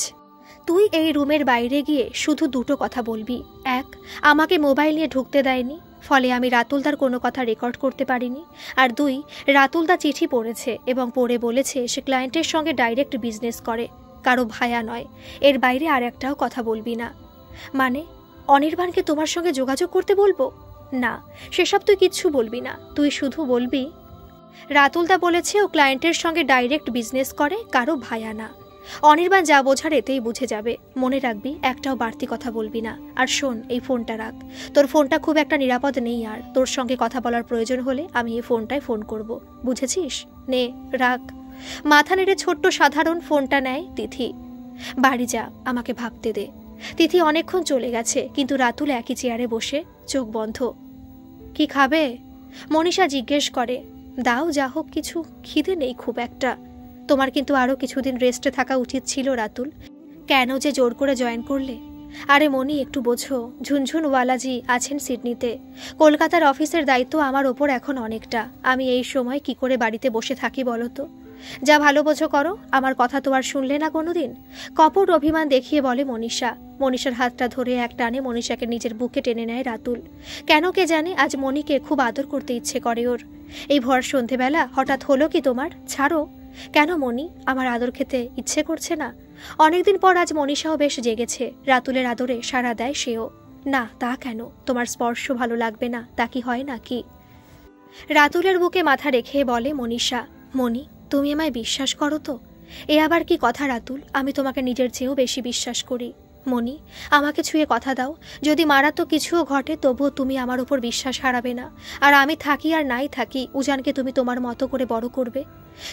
তুই এই রুমের বাইরে গিয়ে শুধু দুটো কথা বলবি। এক, আমাকে মোবাইল নিয়ে ঢুকতে দেয়নি, ফলে আমি রাতুলদার কোনো কথা রেকর্ড করতে পারিনি। আর দুই, রাতুলদা চিঠি পড়েছে এবং পড়ে বলেছে সে ক্লায়েন্টের সঙ্গে ডাইরেক্ট বিজনেস করে, কারো ভায়া নয়। এর বাইরে আর একটাও কথা বলবি না। মানে অনির্বাণকে তোমার সঙ্গে যোগাযোগ করতে বলবো? না, সেসব তুই কিচ্ছু বলবি না। তুই শুধু বলবি রাতুলদা বলেছে ও ক্লায়েন্টের সঙ্গে ডাইরেক্ট বিজনেস করে, কারো ভায়া না। অনির্বাণ যা বোঝার এতেই বুঝে যাবে। মনে রাখবি, একটাও বাড়তি কথা বলবি না। আর শোন, এই ফোনটা রাখ। তোর ফোনটা খুব একটা নিরাপদ নেই, আর তোর সঙ্গে কথা বলার প্রয়োজন হলে আমি এই ফোনটায় ফোন করব, বুঝেছিস? নে, রাখ। মাথা নেড়ে ছোট্ট সাধারণ ফোনটা নেয় তিথি। বাড়ি যা, আমাকে ভাবতে দে। তিথি অনেকক্ষণ চলে গেছে, কিন্তু রাতুল একই চেয়ারে বসে, চোখ বন্ধ। কি খাবে? মনীষা জিজ্ঞেস করে। দাও, যা হোক কিছু, খিদে নেই খুব একটা। তোমার কিন্তু আরও কিছুদিন রেস্টে থাকা উচিত ছিল রাতুল, কেন যে জোর করে জয়েন করলে? আরে মনি, একটু বোঝো, ঝুনঝুনওয়ালাজি আছেন সিডনিতে। কলকাতার অফিসের দায়িত্ব আমার ওপর এখন অনেকটা। আমি এই সময় কি করে বাড়িতে বসে থাকি বলো তো? যা ভালো বোঝো করো। আমার কথা তো আর শুনলে না কোনোদিন। কপট অভিমান দেখিয়ে বলে মনীষা। মনীষার হাতটা ধরে এক টানে মনীষাকে নিজের বুকে টেনে নেয় রাতুল। কেন কে জানে, আজ মনিকে খুব আদর করতে ইচ্ছে করে ওর। এই ভর সন্ধেবেলা হঠাৎ হলো কি তোমার? ছাড়ো। কেন মনি, আমার আদর খেতে ইচ্ছে করছে না? অনেকদিন পর আজ মনীষাও বেশ জেগেছে। রাতুলের আদরে সাড়া দেয় সেও। না, তা কেন? তোমার স্পর্শ ভালো লাগবে না, তা কি হয় নাকি? রাতুলের বুকে মাথা রেখে বলে মনীষা। মনি, তুমি আমায় বিশ্বাস করো তো? এ আবার কি কথা রাতুল? আমি তোমাকে নিজের চেয়েও বেশি বিশ্বাস করি। মনি, আমাকে ছুঁয়ে কথা দাও, যদি মারাত্মক কিছুও ঘটে তবুও তুমি আমার উপর বিশ্বাস হারাবে না। আর আমি থাকি আর নাই থাকি, উজানকে তুমি তোমার মতো করে বড় করবে।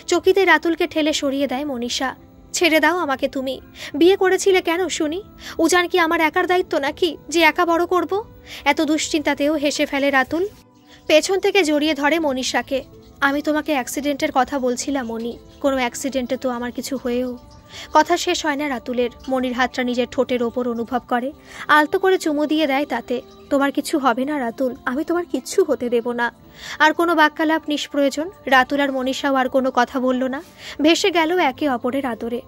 চকিতে রাতুলকে ঠেলে সরিয়ে দেয় মনীষা। ছেড়ে দাও আমাকে তুমি। বিয়ে করেছিলে কেন শুনি? উজান কি আমার একার দায়িত্ব নাকি যে একা বড় করব? এত দুশ্চিন্তাতেও হেসে ফেলে রাতুল। পেছন থেকে জড়িয়ে ধরে মনীষাকে। আমি তোমাকে অ্যাক্সিডেন্টের কথা বলছিলাম মনি। কোনো অ্যাক্সিডেন্টে তো আমার কিছু হয়েও। কথা শেষ হয় না রাতুলের। মনির হাতটা নিজের ঠোঁটের ওপর অনুভব করে, আলতো করে চুমু দিয়ে দেয় তাতে। তোমার কিছু হবে না রাতুল, আমি তোমার কিচ্ছু হতে দেব না। আর কোনো বাক্যালাপ নিষ্প্রয়োজন। রাতুল আর মনীষাও আর কোনো কথা বলল না, ভেসে গেল একে অপরের আদরে।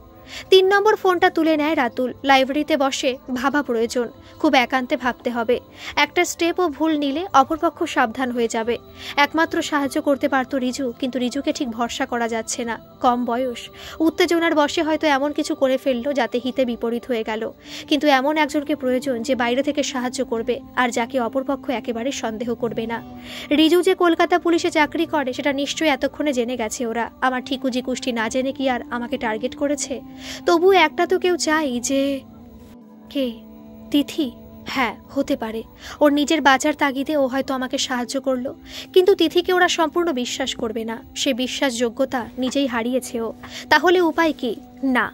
৩ নম্বর ফোনটা তুলে নেয় রাতুল। লাইব্রেরিতে বসে ভাবা প্রয়োজন, খুব একান্তে ভাবতে হবে। একটা স্টেপও ভুল নিলে অপরপক্ষ সাবধান হয়ে যাবে। একমাত্র সাহায্য করতে পারত রিজু, কিন্তু রিজুকে ঠিক ভরসা করা যাচ্ছে না। কম বয়স, উত্তেজনার বশে হয়তো এমন কিছু করে ফেললো যাতে হিতে বিপরীত হয়ে গেল। কিন্তু এমন একজনকে প্রয়োজন যে বাইরে থেকে সাহায্য করবে, আর যাকে অপরপক্ষ একেবারে সন্দেহ করবে না। রিজু যে কলকাতা পুলিশে চাকরি করে সেটা নিশ্চয়ই এতক্ষণে জেনে গেছে ওরা। আমার ঠিকুজি কুষ্টি না জেনে কি আর আমাকে টার্গেট করেছে? তবু একটা তো কেউ চাই যে... কে? তিথি? হ্যাঁ, হতে পারে। ওর নিজের বাঁচার তাগিদে ও হয়তো আমাকে সাহায্য করলো, কিন্তু তিথিকে ওরা সম্পূর্ণ বিশ্বাস করবে না। সে বিশ্বাসযোগ্যতা নিজেই হারিয়েছে ও। তাহলে উপায় কি? না,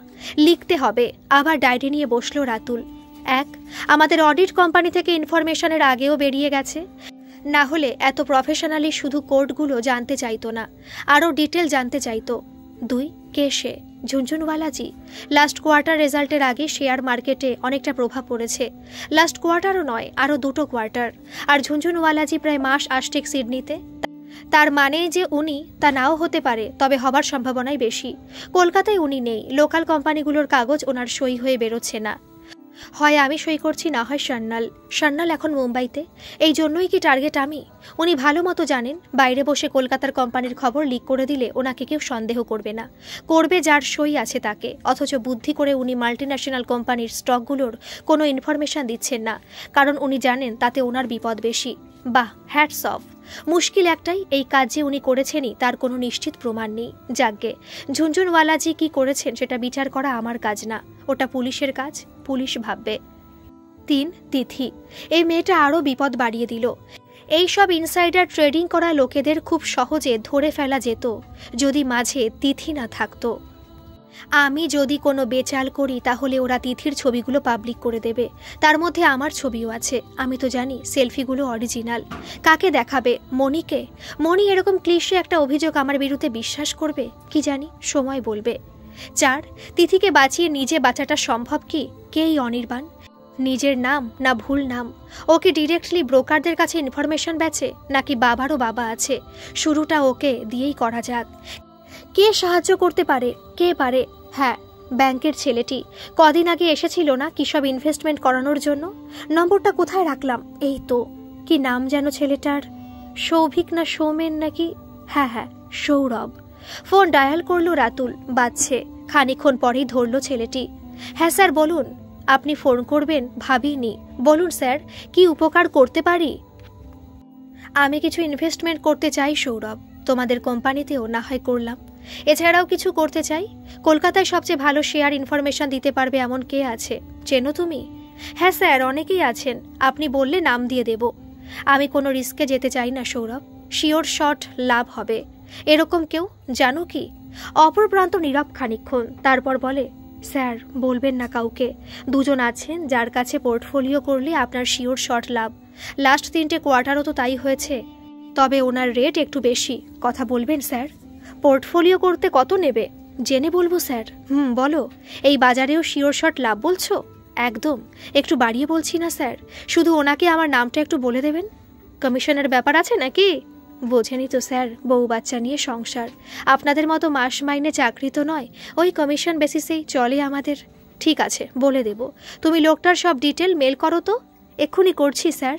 লিখতে হবে। আবার ডায়েরি নিয়ে বসলো রাতুল। 1, আমাদের অডিট কোম্পানি থেকে ইনফরমেশনের আগেও বেরিয়ে গেছে, না হলে এত প্রফেশনালি শুধু কোডগুলো জানতে চাইতো না, আরও ডিটেল জানতে চাইতো। 2, কে সে? ঝুনঝুনওয়ালাজি। লাস্ট কোয়ার্টার রেজাল্টের আগে শেয়ার মার্কেটে অনেকটা প্রভাব পড়েছে। লাস্ট কোয়ার্টারও নয়, আরও 2টো কোয়ার্টার। আর ঝুনঝুনওয়ালাজি প্রায় মাস আসটেক সিডনিতে। তার মানে যে উনি, তা নাও হতে পারে, তবে হবার সম্ভাবনাই বেশি। কলকাতায় উনি নেই, লোকাল কোম্পানিগুলোর কাগজ ওনার সই হয়ে বেরোচ্ছে না। হয় আমি সই করছি, না হয় সান্যাল। সান্যাল এখন মুম্বাইতে, এই জন্যই কি টার্গেট আমি? উনি ভালো মতো জানেন বাইরে বসে কলকাতার কোম্পানির খবর লিক করে দিলে ওনাকে কেউ সন্দেহ করবে না, করবে যার সই আছে তাকে। অথচ বুদ্ধি করে উনি মাল্টিন্যাশনাল কোম্পানির স্টকগুলোর কোনো ইনফরমেশন দিচ্ছেন না, কারণ উনি জানেন তাতে ওনার বিপদ বেশি। বাহ, হ্যাটস অফ। মুশকিল একটাই, এই কাজ যে উনি করেছেনই তার কোনো নিশ্চিত প্রমাণ নেই। যাকগে, ঝুনঝুনওয়ালাজি কি করেছেন সেটা বিচার করা আমার কাজ না, ওটা পুলিশের কাজ, পুলিশ ভাববে। 3. তিথি। এই মেয়েটা আরও বিপদ বাড়িয়ে দিল। এই সব ইনসাইডার ট্রেডিং করা লোকেদের খুব সহজে ধরে ফেলা যেত যদি মাঝে তিথি না থাকতো। আমি যদি কোনো বেচাল করি তাহলে ওরা তিথির ছবিগুলো পাবলিক করে দেবে, তার মধ্যে আমার ছবিও আছে। আমি তো জানি সেলফিগুলো অরিজিনাল। কাকে দেখাবে? মণিকে? মণি এরকম ক্লিশে একটা অভিযোগ আমার বিরুদ্ধে বিশ্বাস করবে? কি জানি, সময় বলবে। 4. তিথিকে বাঁচিয়ে নিজে বাঁচাটা সম্ভব কি? কেই অনির্বাণ? নিজের নাম না ভুল নাম? ওকে ডিরেক্টলি ব্রোকারদের কাছে ইনফরমেশন বেচে, নাকি বাবারও বাবা আছে? শুরুটা ওকে দিয়েই করা যাক। কে সাহায্য করতে পারে? কে পারে? হ্যাঁ, ব্যাংকের ছেলেটি কদিন আগে এসেছিল না কি সব ইনভেস্টমেন্ট করানোর জন্য? নম্বরটা কোথায় রাখলাম? এই তো। কি নাম যেন ছেলেটার? সৌভিক না সৌমেন নাকি? হ্যাঁ, সৌরভ। ফোন ডায়াল করলো রাতুল, বাজছে। খানিকক্ষণ পরেই ধরল ছেলেটি। হ্যাঁ স্যার বলুন। আপনি ফোন করবেন ভাবিনি। বলুন স্যার, কি উপকার করতে পারি? আমি কিছু ইনভেস্টমেন্ট করতে চাই সৌরভ, তোমাদের কোম্পানিতেও না হয় করলাম। এছাড়াও কিছু করতে চাই। কলকাতায় সবচেয়ে ভালো শেয়ার ইনফরমেশন দিতে পারবে এমন কে আছে? চেনো তুমি? হ্যাঁ স্যার, অনেকেই আছেন, আপনি বললে নাম দিয়ে দেব। আমি কোনো রিস্কে যেতে চাই না সৌরভ, শিওর শট লাভ হবে এরকম কেউ জানো কি? অপর প্রান্ত নীরব খানিকক্ষণ, তারপর বলে, স্যার বলবেন না কাউকে। দুজন আছেন যার কাছে পোর্টফোলিও করলে আপনার শিওর শট লাভ। লাস্ট 3টে কোয়ার্টারও তো তাই হয়েছে, তবে ওনার রেট একটু বেশি। কথা বলবেন স্যার? পোর্টফোলিও করতে কত নেবে? জেনে বলবো স্যার। বলো। এই বাজারেও শিওর শট লাভ বলছো? একদম, একটু বাড়িয়ে বলছি না স্যার, শুধু ওনাকে আমার নামটা একটু বলে দেবেন। কমিশনের ব্যাপার আছে নাকি? বোঝেনি তো স্যার, বউ বাচ্চা নিয়ে সংসার, আপনাদের মতো মাস মাইনে চাকরি তো নয়, ওই কমিশন বেসিসেই চলে আমাদের। ঠিক আছে, বলে দেব। তুমি লোকটার সব ডিটেল মেল করো তো। এক্ষুনি করছি স্যার।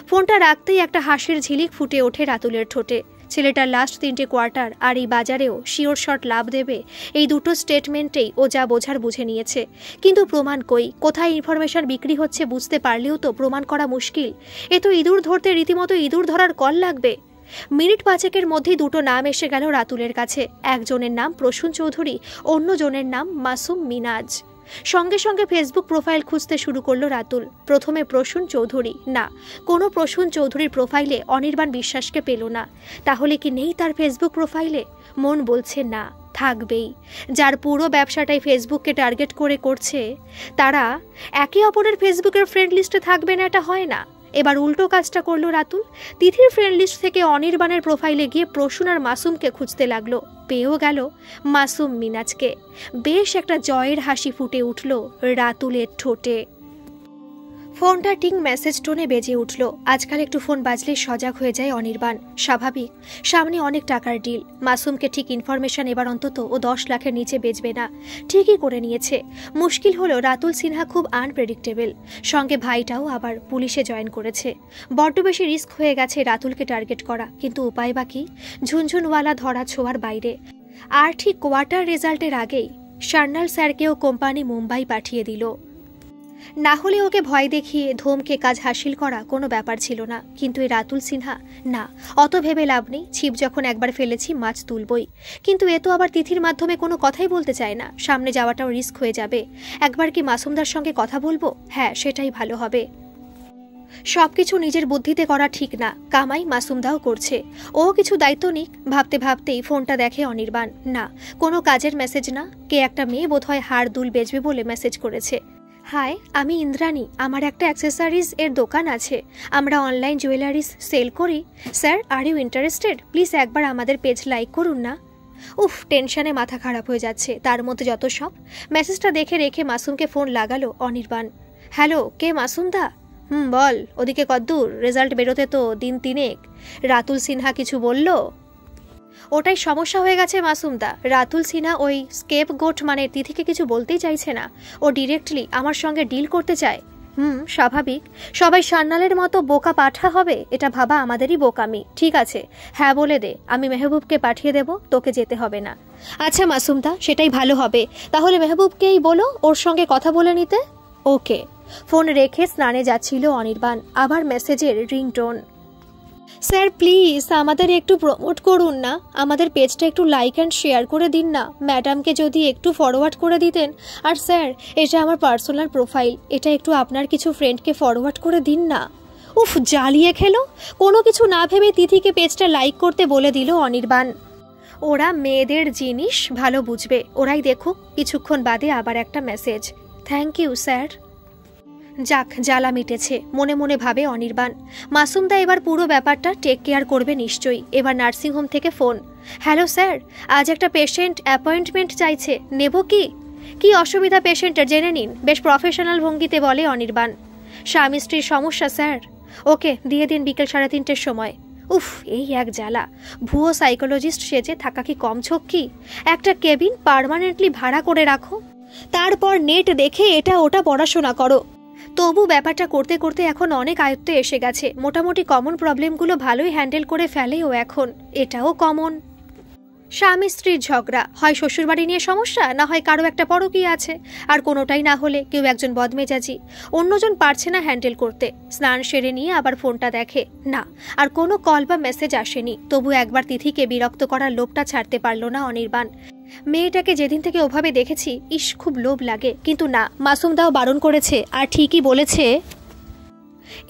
ফোনটা রাখতেই একটা হাসির ঝিলিক ফুটে ওঠে রাতুলের ঠোঁটে। ছেলেটার লাস্ট 3টে কোয়ার্টার আর এই বাজারেও শিওর শট লাভ দেবে, এই দুটো স্টেটমেন্টেই ও যা বোঝার বুঝে নিয়েছে। কিন্তু প্রমাণ কই? কোথায় ইনফরমেশন বিক্রি হচ্ছে বুঝতে পারলেও তো প্রমাণ করা মুশকিল। এ তো ইঁদুর ধরতে রীতিমতো ইঁদুর ধরার কল লাগবে। মিনিট 5-এর মধ্যেই দুটো নাম এসে গেল রাতুলের কাছে। একজনের নাম প্রসূন চৌধুরী, অন্যজনের নাম মাসুম মিনাজ। সঙ্গে সঙ্গে ফেসবুক প্রোফাইল খুঁজতে শুরু করলো রাতুল। প্রথমে প্রসূন চৌধুরী, না, কোনো প্রসূন চৌধুরীর প্রোফাইলে অনির্বাণ বিশ্বাসকে পেল না। তাহলে কি নেই তার ফেসবুক প্রোফাইলে? মন বলছে না, থাকবেই। যার পুরো ব্যবসাটাই ফেসবুককে টার্গেট করে করছে, তারা একে অপরের ফেসবুকের ফ্রেন্ড লিস্টে থাকবে না, এটা হয় না। এবার উল্টো কাজটা করলো রাতুল। তিথির ফ্রেন্ড লিস্ট থেকে অনির্বাণের প্রোফাইলে গিয়ে প্রসূন আর মাসুমকে খুঁজতে লাগলো। পেয়েও গেল মাসুম মিনাজকে। বেশ একটা জয়ের হাসি ফুটে উঠল রাতুলের ঠোঁটে। ফোনটা টিং মেসেজ টোনে বেজে উঠল। আজকাল একটু ফোন বাজলে সজাগ হয়ে যায় অনির্বাণ, স্বাভাবিক। সামনে অনেক টাকার ডিল। মাসুমকে ঠিক ইনফরমেশন এবার অন্তত ও 10 লাখের নিচে বেচবে না, ঠিকই করে নিয়েছে। মুশকিল হলো রাতুল সিনহা খুব আনপ্রেডিক্টেবল, সঙ্গে ভাইটাও আবার পুলিশে জয়েন করেছে। বড্ড বেশি রিস্ক হয়ে গেছে রাতুলকে টার্গেট করা, কিন্তু উপায় বাকি। ঝুনঝুনওয়ালা ধরা ছোঁয়ার বাইরে। আর ঠিক কোয়ার্টার রেজাল্টের আগেই সান্যাল স্যারকেও কোম্পানি মুম্বাই পাঠিয়ে দিল। না হলে ওকে ভয় দেখিয়ে ধমকে কাজ হাসিল করা কোনো ব্যাপার ছিল না। কিন্তু এই রাতুল সিনহা, না, অত ভেবে লাভ নেই। ছিপ যখন একবার ফেলেছি মাছ তুলবই। কিন্তু এ তো আবার তিথির মাধ্যমে কোনো কথাই বলতে চায় না। সামনে যাওয়াটাও রিস্ক হয়ে যাবে। একবার কি মাসুমদার সঙ্গে কথা বলবো? হ্যাঁ, সেটাই ভালো হবে। সবকিছু নিজের বুদ্ধিতে করা ঠিক না, কামাই মাসুমদাও করছে। ও কিছু দায়িত্ব নিক। ভাবতে ভাবতেই ফোনটা দেখে অনির্বাণ। না, কোনো কাজের মেসেজ না। কে একটা মেয়ে বোধহয় হাড় দুল বেচবে বলে মেসেজ করেছে। হাই, আমি ইন্দ্রাণী, আমার একটা অ্যাক্সেসরিজ এর দোকান আছে, আমরা অনলাইন জুয়েলারিস সেল করি। Sir, are you interested? Please একবার আমাদের পেজ লাইক করুন না। উফ, টেনশনে মাথা খারাপ হয়ে যাচ্ছে। তার মধ্যে যত সব। মেসেজটা দেখে রেখে মাসুমকে ফোন লাগালো অনির্বাণ। হ্যালো, কে মাসুমদা? বল, ওদিকে কদ্দূর? রেজাল্ট বেরোতে তো দিন 3। রাতুল সিনহা কিছু বলল? ওটাই সমস্যা হয়ে গেছে মাসুমদা। রাতুল সিনহা ওই স্কেপ গোট মানে তিথিকে কিছু বলতেই চাইছে না। ও ডিরেক্টলি আমার সঙ্গে ডিল করতে চায়। স্বাভাবিক, সবাই সান্নালের মতো বোকা পাঠা হবে এটা ভাবা আমাদেরই বোকামি। ঠিক আছে, হ্যাঁ বলে দে, আমি মেহবুবকে পাঠিয়ে দেব, তোকে যেতে হবে না। আচ্ছা মাসুমদা, সেটাই ভালো হবে। তাহলে মেহবুবকেই বলো ওর সঙ্গে কথা বলে নিতে। ওকে। ফোন রেখে স্নানে যাচ্ছিল অনির্বাণ। আবার মেসেজের রিংটোন। স্যার প্লিজ আমাদের একটু প্রমোট করুন না, আমাদের পেজটা একটু লাইক অ্যান্ড শেয়ার করে দিন না, ম্যাডামকে যদি একটু ফরওয়ার্ড করে দিতেন। আর স্যার, এটা আমার পার্সোনাল প্রোফাইল, এটা একটু আপনার কিছু ফ্রেন্ডকে ফরওয়ার্ড করে দিন না। উফ, জ্বালিয়ে খেলো। কোনো কিছু না ভেবে তিথিকে পেজটা লাইক করতে বলে দিল অনির্বাণ। ওরা মেয়েদের জিনিস ভালো বুঝবে, ওরাই দেখুক। কিছুক্ষণ বাদে আবার একটা মেসেজ, থ্যাংক ইউ স্যার। যাক, জ্বালা মিটেছে, মনে মনে ভাবে অনির্বাণ। মাসুমদা এবার পুরো ব্যাপারটা টেক কেয়ার করবে নিশ্চয়ই। এবার নার্সিংহোম থেকে ফোন। হ্যালো স্যার, আজ একটা পেশেন্ট অ্যাপয়েন্টমেন্ট চাইছে, নেব কি? কি অসুবিধা পেশেন্টের জেনে নিন, বেশ প্রফেশনাল ভঙ্গিতে বলে অনির্বাণ। স্বামী স্ত্রীর সমস্যা স্যার। ওকে, দিয়ে দিন বিকেল 3:30-র সময়। উফ, এই এক জ্বালা। ভুয়ো সাইকোলজিস্ট সেজে থাকা কি কম ঝক্কি? একটা কেবিন পার্মানেন্টলি ভাড়া করে রাখো, তারপর নেট দেখে এটা ওটা পড়াশোনা করো। তবু ব্যাপারটা করতে করতে এখন অনেক আয়ত্তে এসে গেছে। মোটামুটি কমন প্রবলেমগুলো ভালোই হ্যান্ডেল করে ফেলে ও এখন। এটাও কমন। স্বামী স্ত্রীর ঝগড়া, হয় শ্বশুরবাড়ি নিয়ে সমস্যা, না হয় কারো একটা পরকীয়া আছে। আর কোনোটাই না হলে কেউ একজন বদমেজাজি, অন্যজন পারছে না হ্যান্ডেল করতে। স্নান সেরে নিয়ে আবার ফোনটা দেখে, না আর কোনো কল বা মেসেজ আসেনি। তবু একবার তিথিকে বিরক্ত করার লোভটা ছাড়তে পারল না অনির্বাণ। মেয়েটাকে যেদিন থেকে ওভাবে দেখেছি, ইস খুব লোভ লাগে। কিন্তু না, মাসুমদাও বারণ করেছে, আর ঠিকই বলেছে।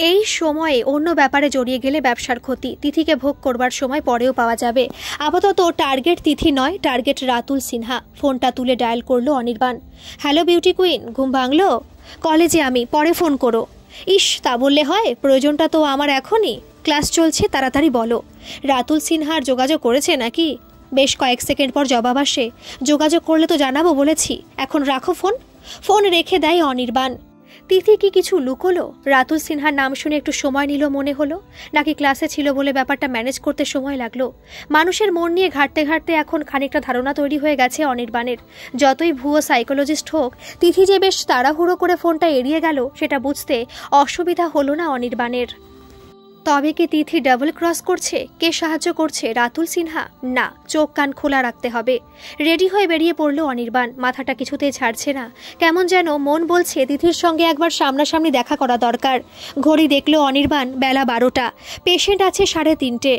এই সময়ে অন্য ব্যাপারে জড়িয়ে গেলে ব্যবসার ক্ষতি। তিথিকে ভোগ করবার সময় পরেও পাওয়া যাবে। আপাতত টার্গেট তিথি নয়, টার্গেট রাতুল সিনহা। ফোনটা তুলে ডায়াল করলো অনির্বাণ। হ্যালো বিউটি কুইন, ঘুম ভাঙলো? কলেজে আমি, পরে ফোন করো। ইস, তা বললে হয়? প্রয়োজনটা তো আমার এখনই। ক্লাস চলছে, তাড়াতাড়ি বলো। রাতুল সিনহার যোগাযোগ করেছে নাকি? বেশ কয়েক সেকেন্ড পর জবাব আসে, যোগাযোগ করলে তো জানাবো বলেছি, এখন রাখো ফোন। ফোন রেখে দেয় অনির্বাণ। তিথি কি কিছু লুকোলো? রাতুল সিনহার নাম শুনে একটু সময় নিল মনে হলো, নাকি ক্লাসে ছিল বলে ব্যাপারটা ম্যানেজ করতে সময় লাগলো? মানুষের মন নিয়ে ঘাঁটতে ঘাঁটতে এখন খানিকটা ধারণা তৈরি হয়ে গেছে অনির্বাণের। যতই ভুয়ো সাইকোলজিস্ট হোক, তিথি যে বেশ তাড়াহুড়ো করে ফোনটা এড়িয়ে গেল সেটা বুঝতে অসুবিধা হলো না অনির্বাণের। তবে কি তিথি ডাবল ক্রস করছে? কে সাহায্য করছে? রাতুল সিনহা? না, চোখ কান খোলা রাখতে হবে। রেডি হয়ে বেরিয়ে পড়ল অনির্বাণ। মাথাটা কিছুতেই ছাড়ছে না, কেমন যেন মন বলছে তিথির সঙ্গে একবার সামনাসামনি দেখা করা দরকার। ঘড়ি দেখল অনির্বাণ, বেলা 12টা। পেশেন্ট আছে 3:30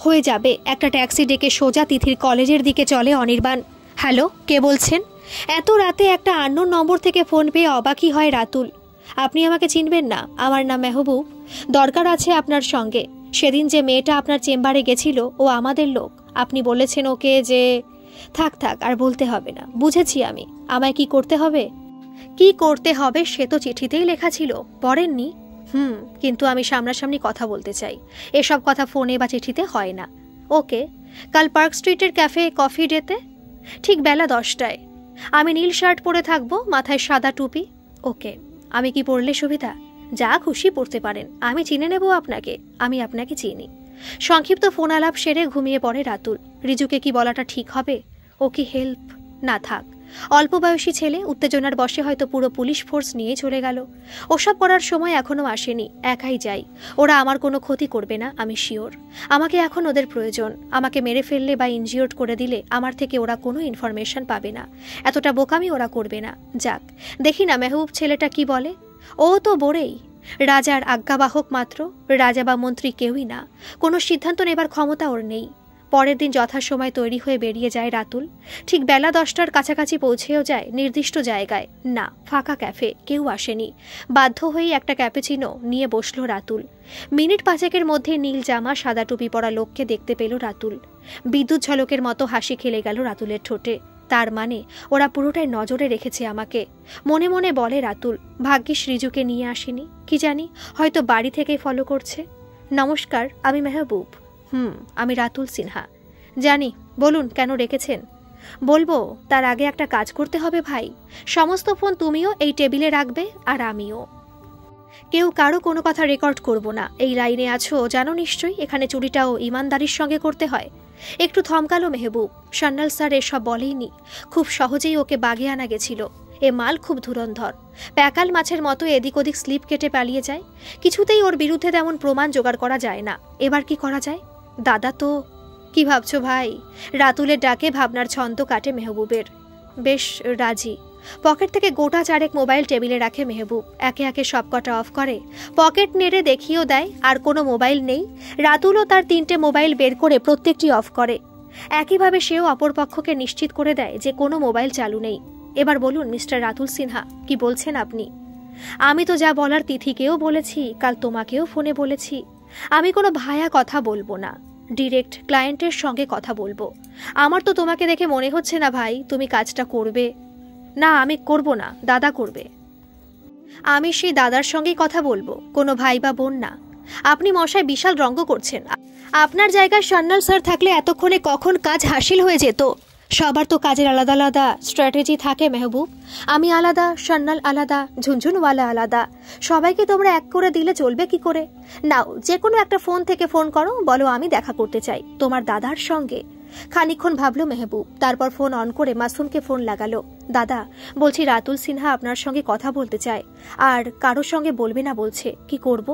হয়ে যাবে। একটা ট্যাক্সি ডেকে সোজা তিথির কলেজের দিকে চলে অনির্বাণ। হ্যালো, কে বলছেন? এত রাতে একটা আননোন নম্বর থেকে ফোন পেয়ে অবাকই হয় রাতুল। আপনি আমাকে চিনবেন না, আমার নাম মেহবুব। দরকার আছে আপনার সঙ্গে। সেদিন যে মেয়েটা আপনার চেম্বারে গেছিল, ও আমাদের লোক। আপনি বলেছেন ওকে যে... থাক থাক, আর বলতে হবে না, বুঝেছি আমি। আমায় কি করতে হবে? কি করতে হবে সে তো চিঠিতেই লেখা ছিল, পড়েননি? কিন্তু আমি সামনাসামনি কথা বলতে চাই। এসব কথা ফোনে বা চিঠিতে হয় না। ওকে, কাল পার্ক স্ট্রিটের ক্যাফে কফি ডেতে ঠিক বেলা 10টায়। আমি নীল শার্ট পরে থাকবো, মাথায় সাদা টুপি। ওকে। আমি কি পড়লে সুবিধা? যা খুশি পড়তে পারেন, আমি চিনে নেব আপনাকে, আমি আপনাকে চিনি। সংক্ষিপ্ত ফোন আলাপ সেরে ঘুমিয়ে পড়ে রাতুল। রিজুকে কি বলাটা ঠিক হবে? ও কি হেল্প? না থাক, অল্প বয়সী ছেলে, উত্তেজনার বশে হয়তো পুরো পুলিশ ফোর্স নিয়ে চলে গেল। ওসব করার সময় এখনো আসেনি। একাই যাই, ওরা আমার কোনো ক্ষতি করবে না, আমি শিওর। আমাকে এখন ওদের প্রয়োজন। আমাকে মেরে ফেললে বা ইনজিওর্ড করে দিলে আমার থেকে ওরা কোনো ইনফরমেশন পাবে না। এতটা বোকামি ওরা করবে না। যাক, দেখি না মেহবুব ছেলেটা কি বলে। ও তো বড়েই, রাজার আজ্ঞাবাহক মাত্র, রাজা বা মন্ত্রী কেউই না। কোনো সিদ্ধান্ত নেবার ক্ষমতা ওর নেই। পরের দিন যথাসময় তৈরি হয়ে বেরিয়ে যায় রাতুল। ঠিক বেলা 10টার কাছাকাছি পৌঁছেও যায় নির্দিষ্ট জায়গায়। না, ফাঁকা ক্যাফে, কেউ আসেনি। বাধ্য হয়েই একটা ক্যাপুচিনো নিয়ে বসল রাতুল। মিনিট 5-এর মধ্যে নীল জামা সাদা টুপি পরা লোককে দেখতে পেল রাতুল। বিদ্যুৎ ঝলকের মতো হাসি খেলে গেল রাতুলের ঠোঁটে। তার মানে ওরা পুরোটাই নজরে রেখেছে আমাকে। মনে মনে বলে রাতুল, ভাগ্যিস রিজুকে নিয়ে আসেনি। কি জানি, হয়তো বাড়ি থেকেই ফলো করছে। নমস্কার, আমি মেহবুব। আমি রাতুল সিনহা। জানি, বলুন কেন রেখেছেন? বলবো, তার আগে একটা কাজ করতে হবে ভাই। সমস্ত ফোন তুমিও এই টেবিলে রাখবে, আর আমিও। কেউ কারো কোনো কথা রেকর্ড করব না। এই লাইনে আছো জানো নিশ্চয়ই, এখানে চুরিটাও ইমানদারির সঙ্গে করতে হয়। একটু থমকালো মেহবুব। সান্যাল স্যার এসব বলেইনি, খুব সহজেই ওকে বাগে আনা গেছিল। এ মাল খুব ধুরন্ধর, প্যাকাল মাছের মতো এদিক ওদিক স্লিপ কেটে পালিয়ে যায়। কিছুতেই ওর বিরুদ্ধে তেমন প্রমাণ জোগাড় করা যায় না। এবার কি করা যায়? দাদা তো... কি ভাবছো ভাই? রাতুলের ডাকে ভাবনার ছন্দ কাটে মেহবুবের। বেশ রাজি। পকেট থেকে গোটা চারেক মোবাইল টেবিলে রাখে মেহবুব। একে একে সবকটা অফ করে, পকেট নেড়ে দেখিয়েও দেয় আর কোনো মোবাইল নেই। রাতুলও তার 3টে মোবাইল বের করে প্রত্যেকটি অফ করে। একইভাবে সেও অপরপক্ষকে নিশ্চিত করে দেয় যে কোনো মোবাইল চালু নেই। এবার বলুন মিস্টার রাতুল সিনহা, কি বলছেন আপনি? আমি তো যা বলার তিথিকেও বলেছি, কাল তোমাকেও ফোনে বলেছি। আমি কোনো ভায়া কথা বলবো না, ডিরেক্ট ক্লায়েন্টের সঙ্গে কথা বলবো। আমার তো তোমাকে দেখে মনে হচ্ছে না ভাই তুমি কাজটা করবে। না, আমি করব না, দাদা করবে। আমি সেই দাদার সঙ্গেই কথা বলবো, কোনো ভাই বা বোন না। আপনি মশাই বিশাল রঙ্গ করছেন। আপনার জায়গায় সান্যাল স্যার থাকলে এতক্ষণে কখন কাজ হাসিল হয়ে যেত। সবার তো কাজের আলাদা আলাদা স্ট্র্যাটেজি থাকে মেহবুব। আমি আলাদা, সান্যাল আলাদা, ঝুনঝুনওয়ালা আলাদা। সবাইকে তোমরা এক করে দিলে চলবে কি করে? নাও, যে কোনো একটা ফোন থেকে ফোন করো, বলো আমি দেখা করতে চাই তোমার দাদার সঙ্গে। খানিকক্ষণ ভাবলো মেহবুব, তারপর ফোন অন করে মাসুমকে ফোন লাগালো। দাদা, বলছি রাতুল সিনহা আপনার সঙ্গে কথা বলতে চায়, আর কারোর সঙ্গে বলবে না বলছে, কি করব?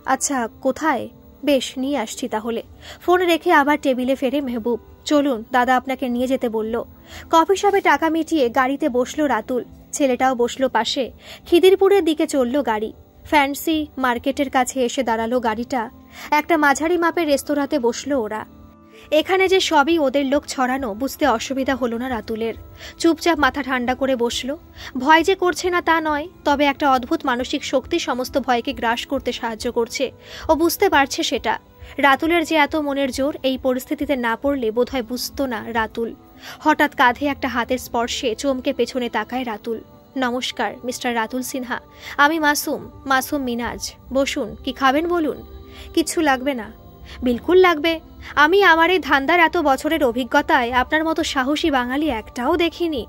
আচ্ছা, কোথায়? বেশ, নিয়ে আসছি তাহলে। ফোন রেখে আবার টেবিলে ফেরে মেহবুব। চলুন, দাদা আপনাকে নিয়ে যেতে বলল। কফি শপে টাকা মিটিয়ে গাড়িতে বসলো রাতুল, ছেলেটাও বসলো পাশে। খিদিরপুরের দিকে চলল গাড়ি। ফ্যান্সি মার্কেটের কাছে এসে দাঁড়ালো গাড়িটা। একটা মাঝারি মাপের রেস্তোরাঁতে বসলো ওরা। এখানে যে সবই ওদের লোক ছড়ানো বুঝতে অসুবিধা হলো না রাতুলের। চুপচাপ মাথা ঠান্ডা করে বসলো। ভয় যে করছে না তা নয়, তবে একটা অদ্ভুত মানসিক শক্তি সমস্ত ভয়কে গ্রাস করতে সাহায্য করছে। ও বুঝতে পারছে সেটা। রাতুলের যে এত মনের জোর, এই পরিস্থিতিতে না পড়লে বোধহয় বুঝতো না রাতুল। হঠাৎ কাঁধে একটা হাতের স্পর্শে চমকে পেছনে তাকায় রাতুল। নমস্কার মিস্টার রাতুল সিনহা, আমি মাসুম মিনাজ। বসুন, কি খাবেন বলুন? কিচ্ছু লাগবে না। বিলকুল লাগবে। আমি আমার এই ধান্দার এত বছরের অভিজ্ঞতায় আপনার মতো সাহসী বাঙালি একটাও দেখিনি।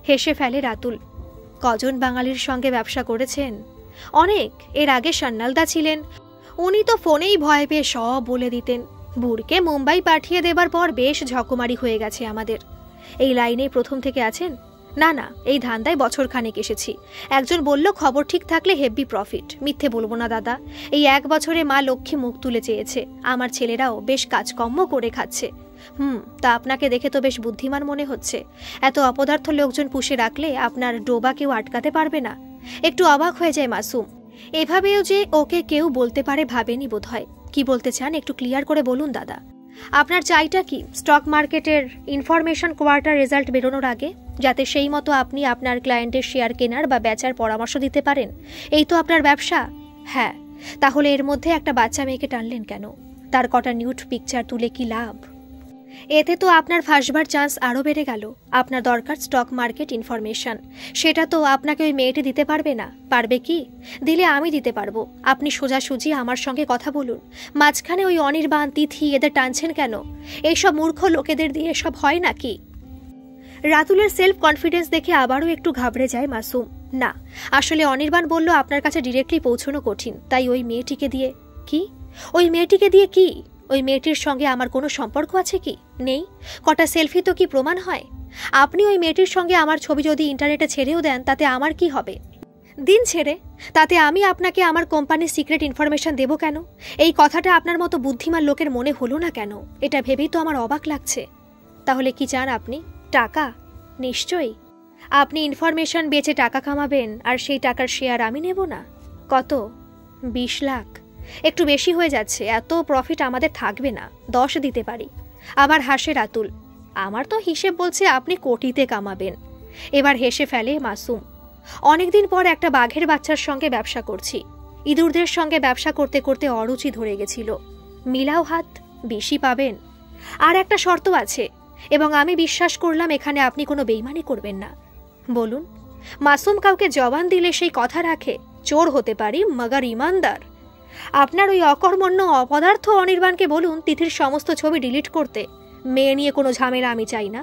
হেসে ফেলে রাতুল। কজন বাঙালির সঙ্গে ব্যবসা করেছেন? অনেক। এর আগে সান্যালদা ছিলেন, উনি তো ফোনেই ভয় পেয়ে সব বলে দিতেন। বুড়কে মুম্বাই পাঠিয়ে দেবার পর বেশ ঝকমারি হয়ে গেছে আমাদের। এই লাইনে প্রথম থেকে আছেন? না না, এই ধান্দায় বছরখানেক এসেছি। একজন বলল খবর ঠিক থাকলে হেভি প্রফিট। মিথ্যে বলবো না দাদা, এই 1 বছরে মা লক্ষ্মী মুখ তুলে চেয়েছে। আমার ছেলেরাও বেশ কাজকর্ম করে খাচ্ছে। তা আপনাকে দেখে তো বেশ বুদ্ধিমান মনে হচ্ছে। এত অপদার্থ লোকজন পুষে রাখলে আপনার ডোবা কেউ আটকাতে পারবে না। একটু অবাক হয়ে যায় মাসুম। এভাবেও যে ওকে কেউ বলতে পারে ভাবেনি বোধহয়। কি বলতে চান একটু ক্লিয়ার করে বলুন দাদা। আপনার চাইটা কি? স্টক মার্কেটের ইনফরমেশন কোয়ার্টার রেজাল্ট বেরোনোর আগে, যাতে সেই মতো আপনি আপনার ক্লায়েন্টের শেয়ার কেনার বা বেচার পরামর্শ দিতে পারেন। এই তো আপনার ব্যবসা। হ্যাঁ, তাহলে এর মধ্যে একটা বাচ্চা মেয়েকে টানলেন কেন? তার কটা নিউড পিকচার তুলে কি লাভ? এতে তো আপনার ফাঁসবার চান্স আরও বেড়ে গেল। আপনার দরকার স্টক মার্কেট ইনফরমেশন, সেটা তো আপনাকে ওই মেয়েটি দিতে পারবে না। পারবে কি? দিলে আমি দিতে পারবো। আপনি সোজাসুজি আমার সঙ্গে কথা বলুন। মাঝখানে ওই অনির্বাণ, তিথি এদের টানছেন কেন? এইসব মূর্খ লোকেদের দিয়ে এসব হয় নাকি? রাতুলের সেলফ কনফিডেন্স দেখে আবারও একটু ঘাবড়ে যায় মাসুম। না, আসলে অনির্বাণ বলল আপনার কাছে ডিরেক্টলি পৌঁছানো কঠিন, তাই ওই মেয়েটিকে দিয়ে। কি? ওই মেয়েটিকে দিয়ে কি? ওই মেয়েটির সঙ্গে আমার কোনো সম্পর্ক আছে কি? নেই। কটা সেলফি তো কি প্রমাণ হয়? আপনি ওই মেয়েটির সঙ্গে আমার ছবি যদি ইন্টারনেটে ছেড়েও দেন, তাতে আমার কি হবে? দিন ছেড়ে, তাতে আমি আপনাকে আমার কোম্পানির সিক্রেট ইনফরমেশন দেব কেন? এই কথাটা আপনার মতো বুদ্ধিমান লোকের মনে হলো না কেন? এটা ভেবেই তো আমার অবাক লাগছে। তাহলে কি চান আপনি? টাকা? নিশ্চয়ই। আপনি ইনফরমেশন বেচে টাকা কামাবেন, আর সেই টাকার শেয়ার আমি নেব না। কত? 20 লাখ। একটু বেশি হয়ে যাচ্ছে। এত প্রফিট আমাদের থাকবে না। 10 দিতে পারি। আবার হাসে রাতুল। আমার তো হিসেব বলছে আপনি কোটিতে কামাবেন। এবার হেসে ফেলে মাসুম। অনেকদিন পর একটা বাঘের বাচ্চার সঙ্গে ব্যবসা করছি। ইঁদুরদের সঙ্গে ব্যবসা করতে করতে অরুচি ধরে গেছিল। মিলাও হাত, বেশি পাবেন। আর একটা শর্ত আছে, এবং আমি বিশ্বাস করলাম এখানে আপনি কোনো বেইমানি করবেন না। বলুন। মাসুম কাউকে জবান দিলে সেই কথা রাখে। চোর হতে পারি, মগর ইমানদার। আপনার ওই অকর্মণ্য অপদার্থ অনির্বাণকে বলুন তিথির সমস্ত ছবি ডিলিট করতে। মেয়ে নিয়ে কোনো ঝামেলা আমি চাই না।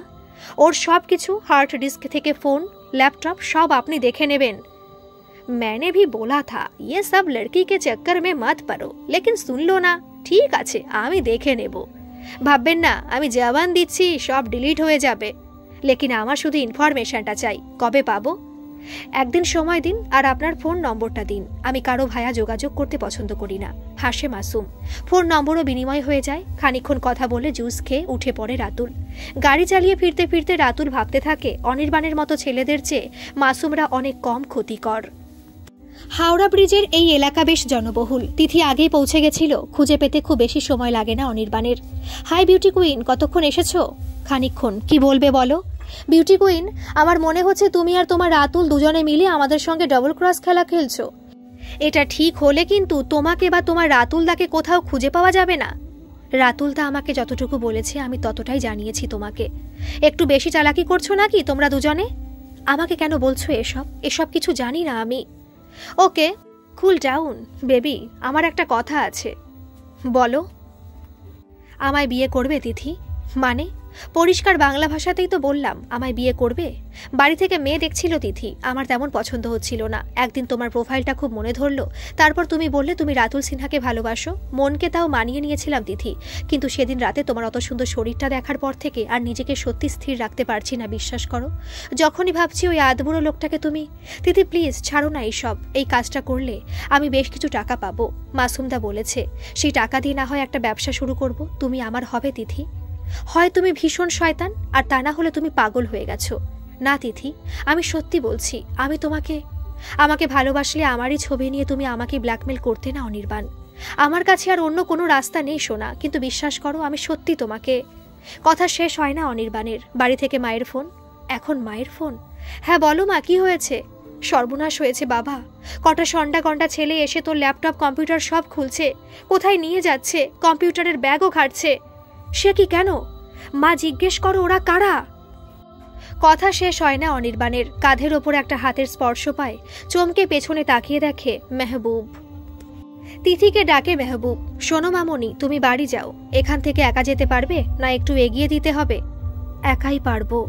ওর সব কিছু, হার্ড ডিস্ক থেকে ফোন, लैपटॉप सब আপনি দেখে নেবেন। मैंने भी बोला था ये सब लड़की के चक्कर में मत पड़ो, लेकिन सुन लो ना। ठीक আছে, আমি দেখে নেব। ভাববেন না আমি জবান দিচ্ছি সব ডিলিট হয়ে যাবে, লেকিন আমার শুধু ইনফরমেশনটা চাই। কবে পাবো? একদিন সময় দিন আর আপনার ফোন নম্বরটা দিন। আমি কারো ভায়া যোগাযোগ করতে পছন্দ করি না, হাসে মাসুম। ফোন নম্বরও বিনিময় হয়ে যায়। খানিকক্ষণ কথা বলে জুস খেয়ে উঠে পড়ে রাতুল। গাড়ি চালিয়ে ফিরতে ফিরতে রাতুল ভাবতে থাকে অনির্বাণের মতো ছেলেদের চেয়ে মাসুমরা অনেক কম ক্ষতিকর। হাওড়া ব্রিজের এই এলাকা বেশ জনবহুল। তিথি আগেই পৌঁছে গেছিল, খুঁজে পেতে খুব বেশি সময় লাগে না অনির্বাণের। হাই বিউটি কুইন, কতক্ষণ এসেছো? খানিকক্ষণ। কি বলবে বলো? বিউটি কুইন, আমার মনে হচ্ছে তুমি আর তোমার রাতুল দুজনে মিলে আমাদের সঙ্গে ডবল ক্রস খেলা খেলছো। এটা ঠিক হলে কিন্তু তোমাকে বা তোমার রাতুলদাকে কোথাও খুঁজে পাওয়া যাবে না। রাতুলদা আমাকে যতটুকু বলেছে আমি ততটাই জানিয়েছি তোমাকে। একটু বেশি চালাকি করছো নাকি তোমরা দুজনে? আমাকে কেন বলছো এসব? এসব কিছু জানি না আমি। ওকে, কুল ডাউন বেবি, আমার একটা কথা আছে। বলো। আমায় বিয়ে করবে তিথি? মানে? পরিষ্কার বাংলা ভাষাতেই তো বললাম, আমায় বিয়ে করবে। বাড়ি থেকে মেয়ে দেখছিল তিথি, আমার তেমন পছন্দ হচ্ছিল না। একদিন তোমার প্রোফাইলটা খুব মনে ধরলো, তারপর তুমি বললে তুমি রাতুল সিনহাকে ভালোবাসো। মনকে তাও মানিয়ে নিয়েছিলাম তিথি, কিন্তু সেদিন রাতে তোমার অত সুন্দর শরীরটা দেখার পর থেকে আর নিজেকে সত্যি স্থির রাখতে পারছি না, বিশ্বাস করো। যখনই ভাবছি ওই আধবুড়ো লোকটাকে তুমি। তিথি প্লিজ ছাড়ো না এইসব। এই কাজটা করলে আমি বেশ কিছু টাকা পাবো, মাসুমদা বলেছে। সেই টাকা দিয়ে না হয় একটা ব্যবসা শুরু করব। তুমি আমার হবে তিথি। হয় তুমি ভীষণ শয়তান, আর তা না হলে তুমি পাগল হয়ে গেছো। না তিথি, আমি সত্যি বলছি। আমি আমাকে ভালোবাসলে আমারই ছবি নিয়ে তুমি আমাকে ব্ল্যাকমেল করতে না অনির্বাণ। আমার কাছে আর অন্য কোনো রাস্তা নেই সোনা, কিন্তু বিশ্বাস করো আমি সত্যি তোমাকে। কথা শেষ হয় না অনির্বাণের। বাড়ি থেকে মায়ের ফোন। এখন মায়ের ফোন? হ্যাঁ বলো মা, কি হয়েছে? সর্বনাশ হয়েছে বাবা। কটা সন্ডা গন্ডা ছেলে এসে তোর ল্যাপটপ কম্পিউটার সব খুলছে, কোথায় নিয়ে যাচ্ছে, কম্পিউটারের ব্যাগও ঘাটছে। সে কি, কেন? মা জিজ্ঞেস করো ওরা কারা। কথা শেষ হয় না অনির্বাণের। কাঁধের ওপর একটা হাতের স্পর্শ পায়। চমকে পেছনে তাকিয়ে দেখে মেহবুব। তিথিকে ডাকে মেহবুব। শোনো মামনি, তুমি বাড়ি যাও। এখান থেকে একা যেতে পারবে না একটু এগিয়ে দিতে হবে? একাই পারবো।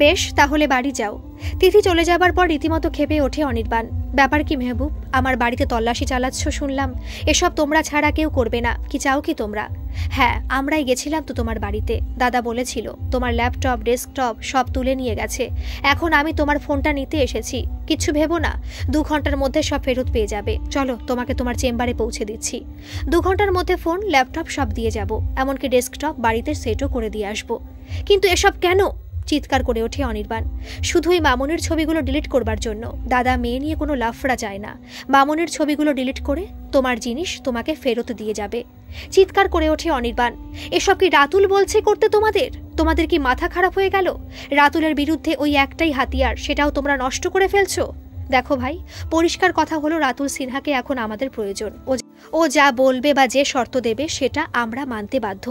বেশ, তাহলে বাড়ি যাও। তিথি চলে যাবার পর রীতিমতো ক্ষেপে ওঠে অনির্বাণ। ব্যাপার কি মেহবুব? আমার বাড়িতে তল্লাশি চালাচ্ছ শুনলাম। এসব তোমরা ছাড়া কেউ করবে না। কি চাও কি তোমরা? হ্যাঁ, আমরাই গেছিলাম তো তোমার বাড়িতে। দাদা বলেছিল তোমার ল্যাপটপ ডেস্কটপ সব তুলে নিয়ে গেছে। এখন আমি তোমার ফোনটা নিতে এসেছি। কিচ্ছু ভেবো না, 2 ঘন্টার মধ্যে সব ফেরত পেয়ে যাবে। চলো, তোমাকে তোমার চেম্বারে পৌঁছে দিচ্ছি। 2 ঘন্টার মধ্যে ফোন ল্যাপটপ সব দিয়ে যাব, এমনকি ডেস্কটপ বাড়িতে সেটও করে দিয়ে আসবো। কিন্তু এসব কেন? চিৎকার করে ওঠে অনির্বাণ। শুধুই মামুনের ছবিগুলো ডিলিট করবার জন্য। দাদা মেয়ে নিয়ে কোনো লাফড়া যায় না। মামুনের ছবিগুলো ডিলিট করে তোমার জিনিস তোমাকে ফেরত দিয়ে যাবে। চিৎকার করে ওঠে অনির্বাণ। এসব কি রাতুল বলছে করতে তোমাদের কি মাথা খারাপ হয়ে গেল? রাতুলের বিরুদ্ধে ওই একটাই হাতিয়ার, সেটাও তোমরা নষ্ট করে ফেলছো। দেখো ভাই, পরিষ্কার কথা হলো রাতুল সিনহাকে এখন আমাদের প্রয়োজন। ও যা বলবে বা যে শর্ত দেবে সেটা আমরা মানতে বাধ্য।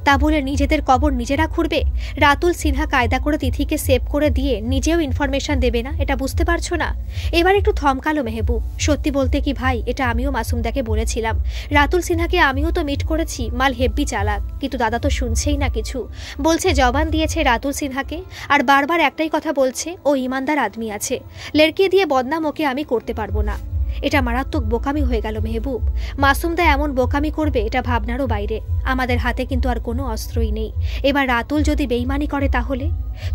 তা বলে নিজেদের কবর নিজেরা খুঁড়বে? রাতুল সিনহা কায়দা করে তিথিকে সেভ করে দিয়ে নিজেও ইনফরমেশন দেবে না, এটা বুঝতে পারছো না? এবার একটু থমকালো মেহবুব। সত্যি বলতে কি ভাই, এটা আমিও মাসুমদাকে বলেছিলাম। রাতুল সিনহাকে আমিও তো মিট করেছি, মাল হেব্বি চালাক। কিন্তু দাদা তো শুনছেই না কিছু। বলছে জবান দিয়েছে রাতুল সিনহাকে, আর বারবার একটাই কথা বলছে ও ইমানদার আদমি আছে, লড়কি দিয়ে বদনাম ওকে আমি করতে পারবো না। এটা মারাত্মক বোকামি হয়ে গেল মেহবুব। মাসুমদা এমন বোকামি করবে এটা ভাবনারও বাইরে। আমাদের হাতে কিন্তু আর কোনো অস্ত্রই নেই। এবার রাতুল যদি বেইমানি করে তাহলে?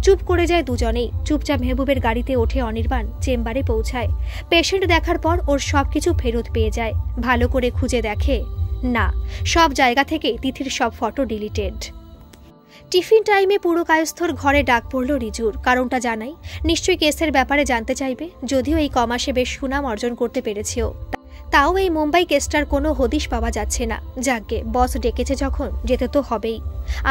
চুপ করে যায় দুজনেই। চুপচাপ মেহবুবের গাড়িতে ওঠে অনির্বাণ। চেম্বারে পৌঁছায়। পেশেন্ট দেখার পর ওর সবকিছু ফেরত পেয়ে যায়। ভালো করে খুঁজে দেখে, না, সব জায়গা থেকে তিথির সব ফটো ডিলিটেড। টিফিন টাইমে পুরো কায়স্থর ঘরে ডাক পড়ল রিজুর। কারণটা জানাই, নিশ্চয়ই কেসের ব্যাপারে জানতে চাইবে। যদিও এই কমাসে বেশ সুনাম অর্জন করতে পেরেছেও, তাও এই মুম্বাই কেসটার কোনো হদিশ পাওয়া যাচ্ছে না। যাকগে, বস ডেকেছে যখন যেতে তো হবেই।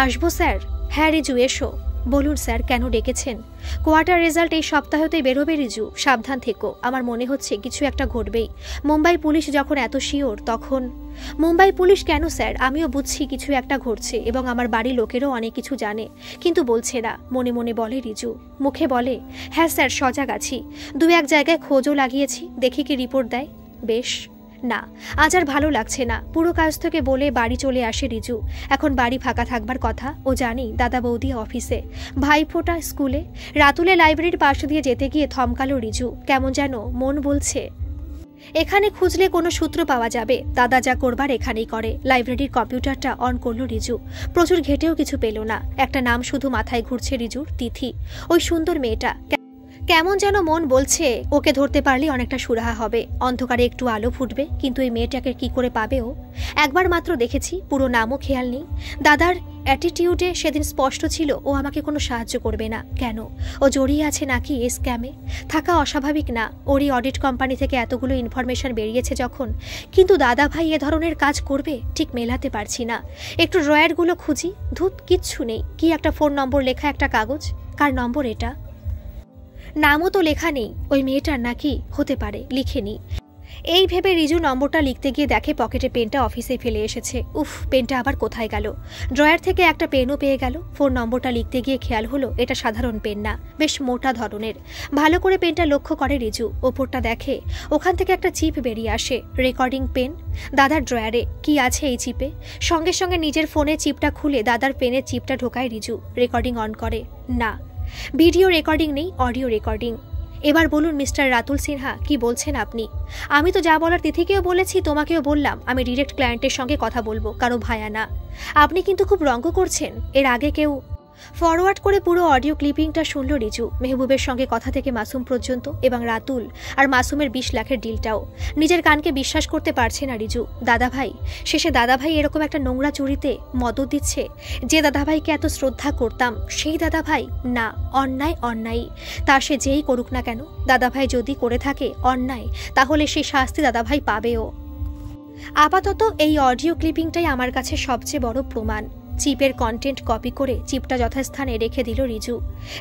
আসবো স্যার? হ্যাঁ রিজু এসো। বলুন স্যার, কেন ডেকেছেন? কোয়ার্টার রেজাল্ট এই সপ্তাহতেই বেরোবে রিজু, সাবধান থেকো। আমার মনে হচ্ছে কিছু একটা ঘটবেই। মুম্বাই পুলিশ যখন এত শিওর তখন। মুম্বাই পুলিশ কেন স্যার? আমিও বুঝছি কিছু একটা ঘটছে এবং আমার বাড়ির লোকেরও অনেক কিছু জানে, কিন্তু বলছে না। মনে মনে বলে রিজু, মুখে বলে হ্যাঁ স্যার সজাগ আছি। 2-1 জায়গায় খোঁজও লাগিয়েছি, দেখি কি রিপোর্ট দেয়। বেশ। না, আজ আর ভালো লাগছে না। পুরো কায়স্থকে বলে বাড়ি চলে আসে রিজু। এখন বাড়ি ফাঁকা থাকবার কথা। ও জানি দাদা বৌদি অফিসে, ভাইফোঁটা স্কুলে। রাতুলে লাইব্রেরির পাশ দিয়ে যেতে গিয়ে থমকালো রিজু। কেমন যেন মন বলছে এখানে খুঁজলে কোনো সূত্র পাওয়া যাবে। দাদা যা করবার এখানেই করে। লাইব্রেরির কম্পিউটারটা অন করলো রিজু। প্রচুর ঘেটেও কিছু পেল না। একটা নাম শুধু মাথায় ঘুরছে রিজুর, তিথি। ওই সুন্দর মেয়েটা। কেমন যেন মন বলছে ওকে ধরতে পারলে অনেকটা সুরাহা হবে, অন্ধকারে একটু আলো ফুটবে। কিন্তু এই মেয়েটাকে কি করে পাবে ও? একবার মাত্র দেখেছি, পুরো নামও খেয়াল নেই। দাদার অ্যাটিটিউডে সেদিন স্পষ্ট ছিল ও আমাকে কোনো সাহায্য করবে না। কেন? ও জড়িয়ে আছে নাকি এই স্ক্যামে? থাকা অস্বাভাবিক না, ওরই অডিট কোম্পানি থেকে এতগুলো ইনফরমেশন বেরিয়েছে যখন। কিন্তু দাদা ভাই এ ধরনের কাজ করবে ঠিক মেলাতে পারছি না। একটু ড্রয়ারগুলো খুঁজি, ধুত কিচ্ছু নেই। কি একটা ফোন নম্বর লেখা একটা কাগজ, কার নম্বর এটা? নামও তো লেখা নেই। ওই মেয়েটার নাকি? হতে পারে, লিখেনি। এই ভেবে রিজু নম্বরটা লিখতে গিয়ে দেখে পকেটে পেনটা অফিসে ফেলে এসেছে। উফ, পেনটা আবার কোথায় গেল? ড্রয়ার থেকে একটা পেনও পেয়ে গেল। ফোন নম্বরটা লিখতে গিয়ে খেয়াল হলো এটা সাধারণ পেন না, বেশ মোটা ধরনের। ভালো করে পেনটা লক্ষ্য করে রিজু। ওপরটা দেখে, ওখান থেকে একটা চিপ বেরিয়ে আসে। Recording pen. দাদার ড্রয়ারে কি আছে এই চিপে? সঙ্গে সঙ্গে নিজের ফোনে চিপটা খুলে দাদার পেনের চিপটা ঢোকায় রিজু। রেকর্ডিং অন করে। না, ভিডিও রেকর্ডিং নেই, অডিও রেকর্ডিং। এবার বলুন মিস্টার রাতুল সিনহা, কি বলছেন আপনি? আমি তো যা বলার তিথিকেও বলেছি, তোমাকেও বললাম। আমি ডিরেক্ট ক্লায়েন্টের সঙ্গে কথা বলবো, কারো ভায়া না। আপনি কিন্তু খুব রঙ্গ করছেন। এর আগে কেউ ফরওয়ার্ড করে পুরো অডিও ক্লিপিংটা শুনল রিজু। মেহবুবের সঙ্গে কথা থেকে মাসুম পর্যন্ত, এবং রাতুল আর মাসুমের 20 লাখের ডিলটাও। নিজের কানকে বিশ্বাস করতে পারছে না রিজু। দাদাভাই, শেষে দাদাভাই এরকম একটা নোংরা চুরিতে মদত দিচ্ছে। যে দাদাভাইকে এত শ্রদ্ধা করতাম, সেই দাদাভাই না। অন্যায় অন্যায়, তা সে যেই করুক না কেন। দাদাভাই যদি করে থাকে অন্যায়, তাহলে সেই শাস্তি দাদাভাই পাবেও। আপাতত এই অডিও ক্লিপিংটাই আমার কাছে সবচেয়ে বড় প্রমাণ। চিপের কন্টেন্ট কপি করে চিপটা যথাস্থানে রেখে দিল রিজু।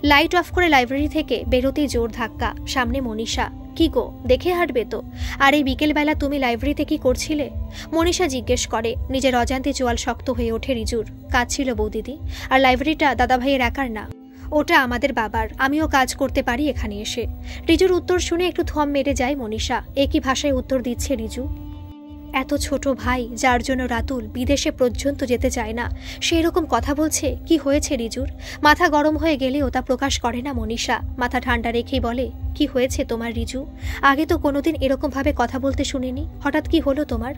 লাইট অফ করে লাইব্রেরি থেকে বেরোতেই জোর ধাক্কা। সামনে মনীষা। কি গো, দেখে হাঁটবে তো? আর এই বিকেলবেলা তুমি লাইব্রেরিতে কি করছিলে? মনীষা জিজ্ঞেস করে। নিজের অজান্তে চোয়াল শক্ত হয়ে ওঠে রিজুর। কাজ ছিল বৌদিদি। আর লাইব্রেরিটা দাদাভাইয়ের একার না, ওটা আমাদের বাবার। আমিও কাজ করতে পারি এখানে এসে। রিজুর উত্তর শুনে একটু থম মেরে যায় মনীষা। একই ভাষায় উত্তর দিচ্ছে রিজু। এত ছোট ভাই, যার জন্য রাতুল বিদেশে পর্যন্ত যেতে চায় না, সেই রকম কথা বলছে। কি হয়েছে রিজুর? মাথা গরম হয়ে গেলেও তা প্রকাশ করে না মনীষা। মাথা ঠান্ডা রেখেই বলে, কি হয়েছে তোমার রিজু? আগে তো কোনোদিন এরকম ভাবে কথা বলতে শুনিনি। হঠাৎ কি হলো তোমার?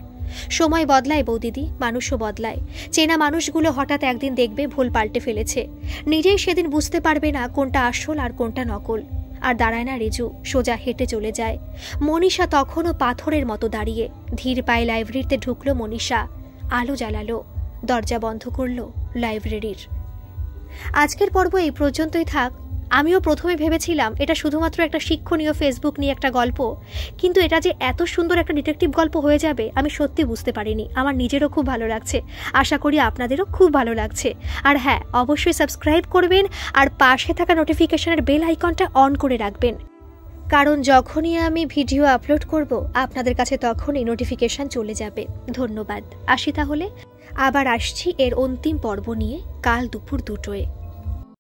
সময় বদলায় বৌদিদি, মানুষও বদলায়। চেনা মানুষগুলো হঠাৎ একদিন দেখবে ভুল পাল্টে ফেলেছে। নিজেই সেদিন বুঝতে পারবে না কোনটা আসল আর কোনটা নকল। আর দাঁড়ায় না রিজু, সোজা হেঁটে চলে যায়। মনীষা তখনও পাথরের মতো দাঁড়িয়ে। ধীর পায়ে লাইব্রেরিতে ঢুকলো মনীষা। আলো জ্বালালো, দরজা বন্ধ করলো লাইব্রেরির। আজকের পর্ব এই পর্যন্তই থাক। আমিও প্রথমে ভেবেছিলাম এটা শুধুমাত্র একটা শিক্ষণীয় ফেসবুক নিয়ে একটা গল্প, কিন্তু এটা যে এত সুন্দর একটা ডিটেকটিভ গল্প হয়ে যাবে আমি সত্যি বুঝতে পারিনি। আমার নিজেরও খুব ভালো লাগছে, আশা করি আপনাদেরও খুব ভালো লাগছে। আর হ্যাঁ, অবশ্যই সাবস্ক্রাইব করবেন আর পাশে থাকা নোটিফিকেশনের বেল আইকনটা অন করে রাখবেন, কারণ যখনই আমি ভিডিও আপলোড করব আপনাদের কাছে তখনই নোটিফিকেশন চলে যাবে। ধন্যবাদ। আসি তাহলে, আবার আসছি এর অন্তিম পর্ব নিয়ে কাল দুপুর 2টায়।